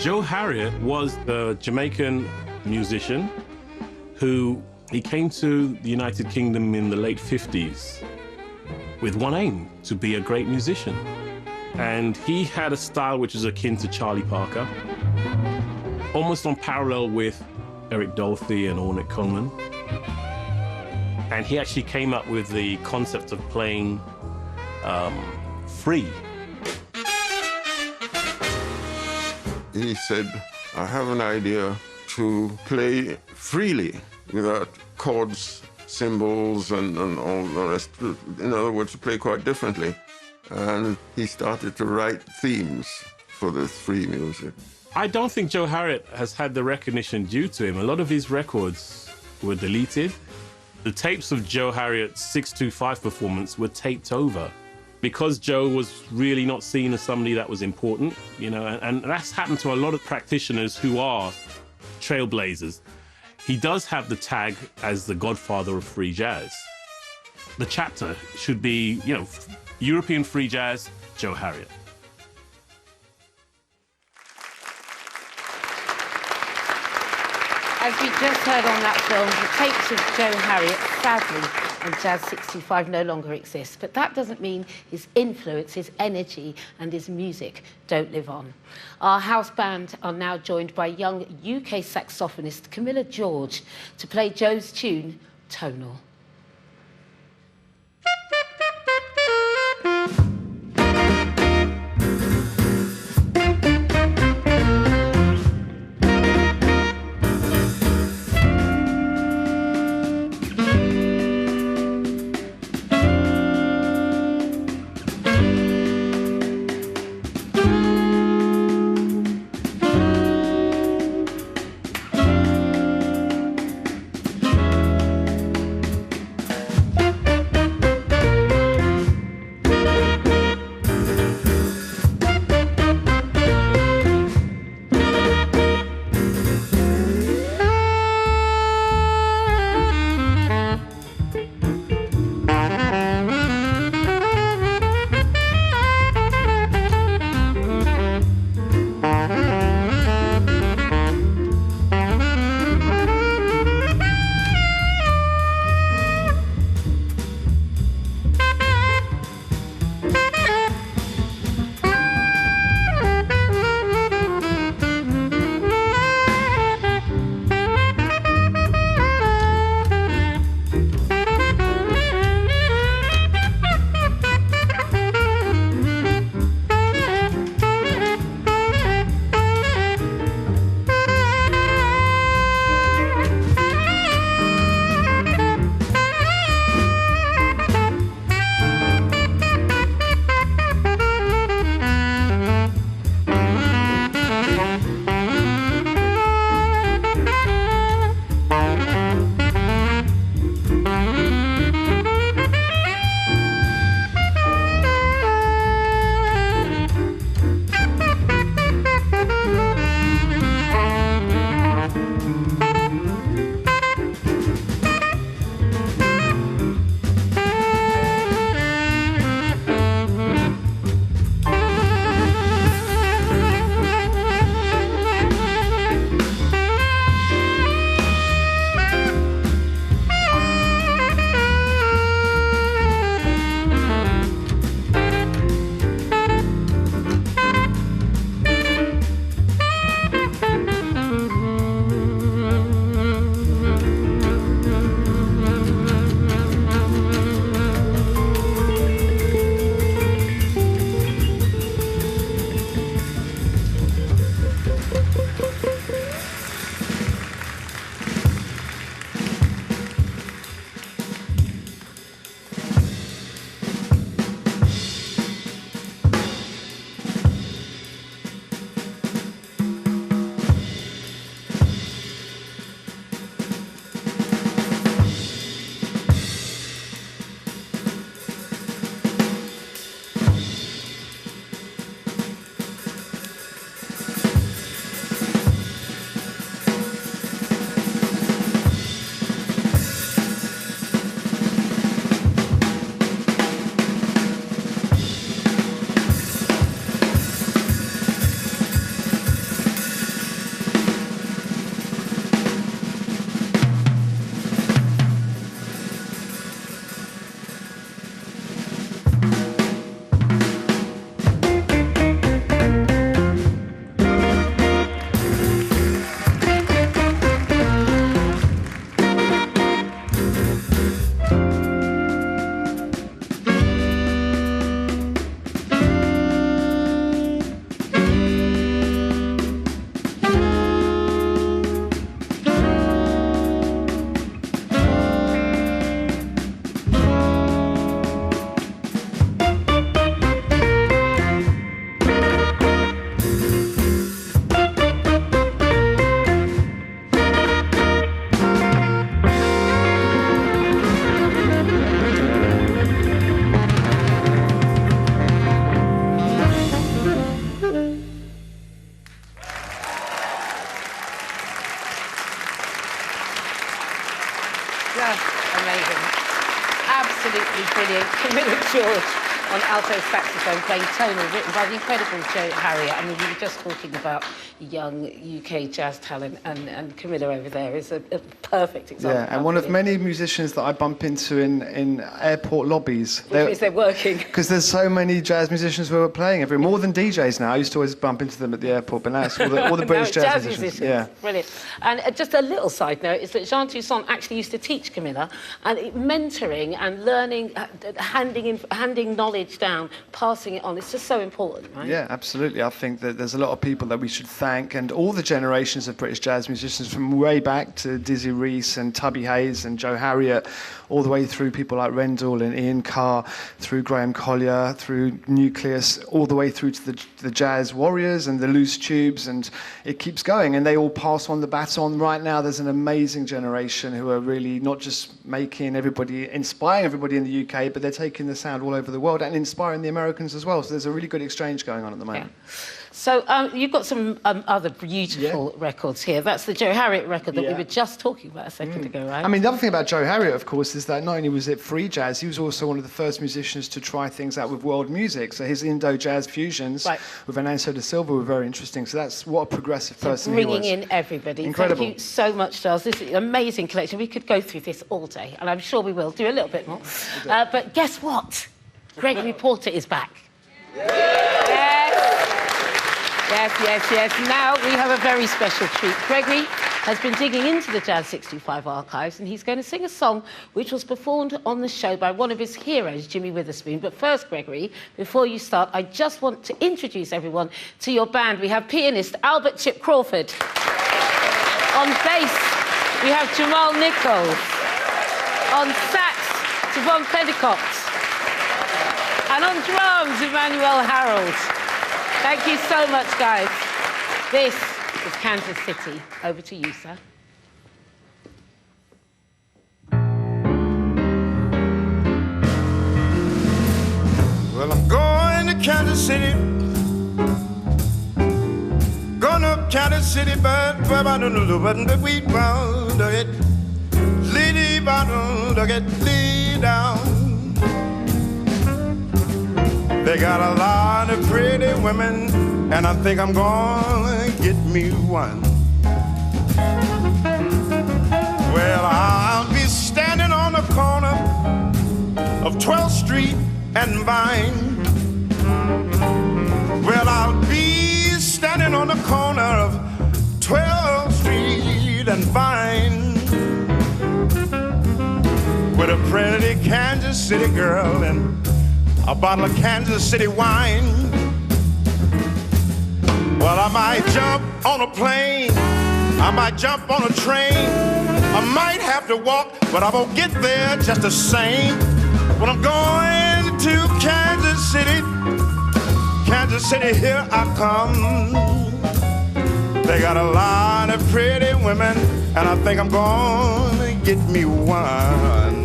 Speaker 9: Joe Harriott was the Jamaican musician who he came to the United Kingdom in the late 50s with one aim, to be a great musician. And he had a style which is akin to Charlie Parker, almost on parallel with Eric Dolphy and Ornette Coleman. And he actually came up with the concept of playing free.
Speaker 8: He said, I have an idea to play freely without chords, cymbals, and all the rest. In other words, to play quite differently. And he started to write themes for this free music.
Speaker 9: I don't think Joe Harriott has had the recognition due to him. A lot of his records were deleted. The tapes of Joe Harriott's 625 performance were taped over because Joe was really not seen as somebody that was important, you know, and that's happened to a lot of practitioners who are trailblazers. He does have the tag as the godfather of free jazz. The chapter should be, you know, European free jazz, Joe Harriott.
Speaker 1: As we just heard on that film, the tapes of Joe Harriott, sadly, and Jazz 625 no longer exist. But that doesn't mean his influence, his energy, and his music don't live on. Our house band are now joined by young UK saxophonist Camilla George to play Joe's tune, Tonal. absolutely brilliant. Camilla George on alto saxophone playing Tonal, written by the incredible Joe Harriott. I mean, we were just talking about young UK jazz talent, and Camilla over there is a perfect example.
Speaker 13: Yeah, and one of many musicians that I bump into in airport lobbies.
Speaker 1: Which means they're working.
Speaker 13: Because there's so many jazz musicians who are playing everywhere, more than DJs now. I used to always bump into them at the airport, but now it's all the British jazz musicians. Yeah.
Speaker 1: Brilliant. And just a little side note is that Jean Toussaint actually used to teach Camilla, and mentoring and learning, handing knowledge down, passing it on. It's just so important, right?
Speaker 13: Yeah, absolutely. I think that there's a lot of people that we should thank, and all the generations of British jazz musicians from way back to Dizzy Reese and Tubby Hayes and Joe Harriott, all the way through people like Rendell and Ian Carr, through Graham Collier, through Nucleus, all the way through to the Jazz Warriors and the Loose Tubes, and it keeps going, and they all pass on the baton. Right now there's an amazing generation who are really not just inspiring everybody in the UK, but they're taking the sound all over the world and inspiring the Americans as well. So there's a really good exchange going on at the moment.
Speaker 1: Yeah. So you've got some other beautiful records here. That's the Joe Harriott record that we were just talking about a second ago, right?
Speaker 13: I mean, the other thing about Joe Harriott, of course, is that not only was it free jazz, he was also one of the first musicians to try things out with world music. So his Indo-jazz fusions with Ananso da Silva were very interesting. So that's what a progressive person he was.
Speaker 1: Bringing in everybody.
Speaker 13: Incredible.
Speaker 1: Thank you so much, Charles. This is an amazing collection. We could go through this all day, and I'm sure we will do a little bit more. But guess what? Gregory Porter is back. Yes. Now we have a very special treat. Gregory has been digging into the Jazz 625 archives, and he's going to sing a song which was performed on the show by one of his heroes, Jimmy Witherspoon. But first, Gregory, before you start, I just want to introduce everyone to your band. We have pianist Albert Chip Crawford. On bass, we have Jamal Nichols. On sax, Devon Pentecost. And on drums, Emmanuel Harold. Thank you so much, guys. This is Kansas City. Over to you, sir.
Speaker 19: Well, I'm going to Kansas City. Going to Kansas City, but I don't know what the wheat bound to get. Lady bottle to get lead down. They got a lot of pretty women, and I think I'm gonna get me one. Well, I'll be standing on the corner of 12th Street and Vine. Well, I'll be standing on the corner of 12th Street and Vine with a pretty Kansas City girl and a bottle of Kansas City wine. Well, I might jump on a plane, I might jump on a train, I might have to walk, but I won't get there just the same. When I'm going to Kansas City, here I come. They got a lot of pretty women, and I think I'm gonna get me one.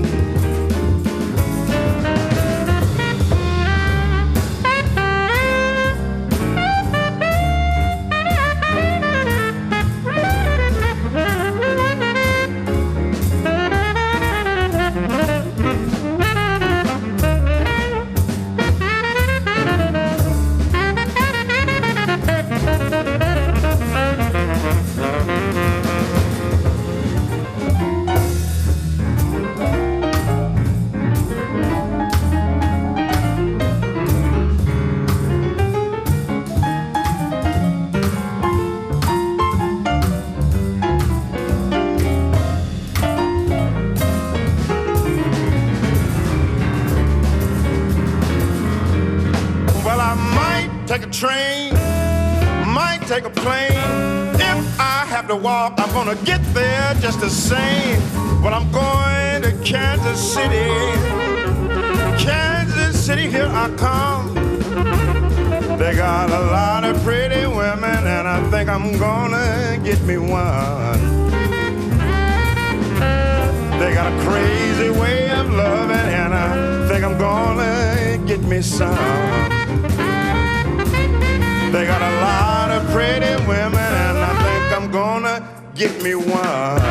Speaker 19: Take a train, might take a plane. If I have to walk, I'm gonna get there just the same. But I'm going to Kansas City. Kansas City, here I come. They got a lot of pretty women, and I think I'm gonna get me one. They got a crazy way of loving, and I think I'm gonna get me some. They got a lot of pretty women, and I think I'm gonna get me one.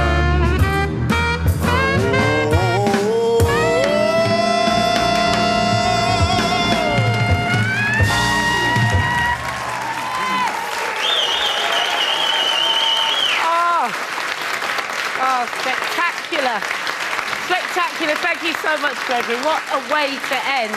Speaker 1: Thank you so much, Gregory. What a way to end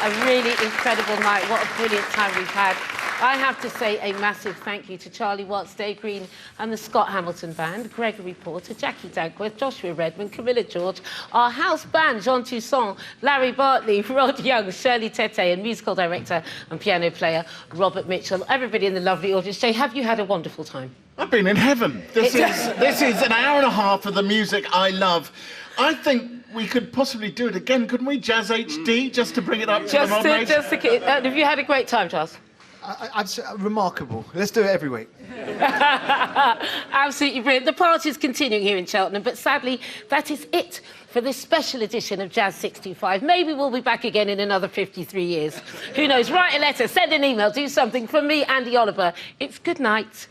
Speaker 1: a really incredible night. What a brilliant time we've had. I have to say a massive thank you to Charlie Watts, Dave Green and the Scott Hamilton Band, Gregory Porter, Jackie Dankworth, Joshua Redmond, Camilla George, our house band, Jean Toussaint, Larry Bartley, Rod Young, Shirley Tete, and musical director and piano player Robert Mitchell. Everybody in the lovely audience. Jay, have you had a wonderful time?
Speaker 17: I've been in heaven. This is an hour and a half of the music I love. I think we could possibly do it again, couldn't we? Jazz HD, just to bring it up to the modern age.
Speaker 1: Have you had a great time, Charles?
Speaker 13: Remarkable. Let's do it every week.
Speaker 1: Absolutely brilliant. The party's continuing here in Cheltenham, but sadly, that is it for this special edition of Jazz 625. Maybe we'll be back again in another 53 years. Who knows? Write a letter, send an email, do something. From me, Andy Oliver, it's good night.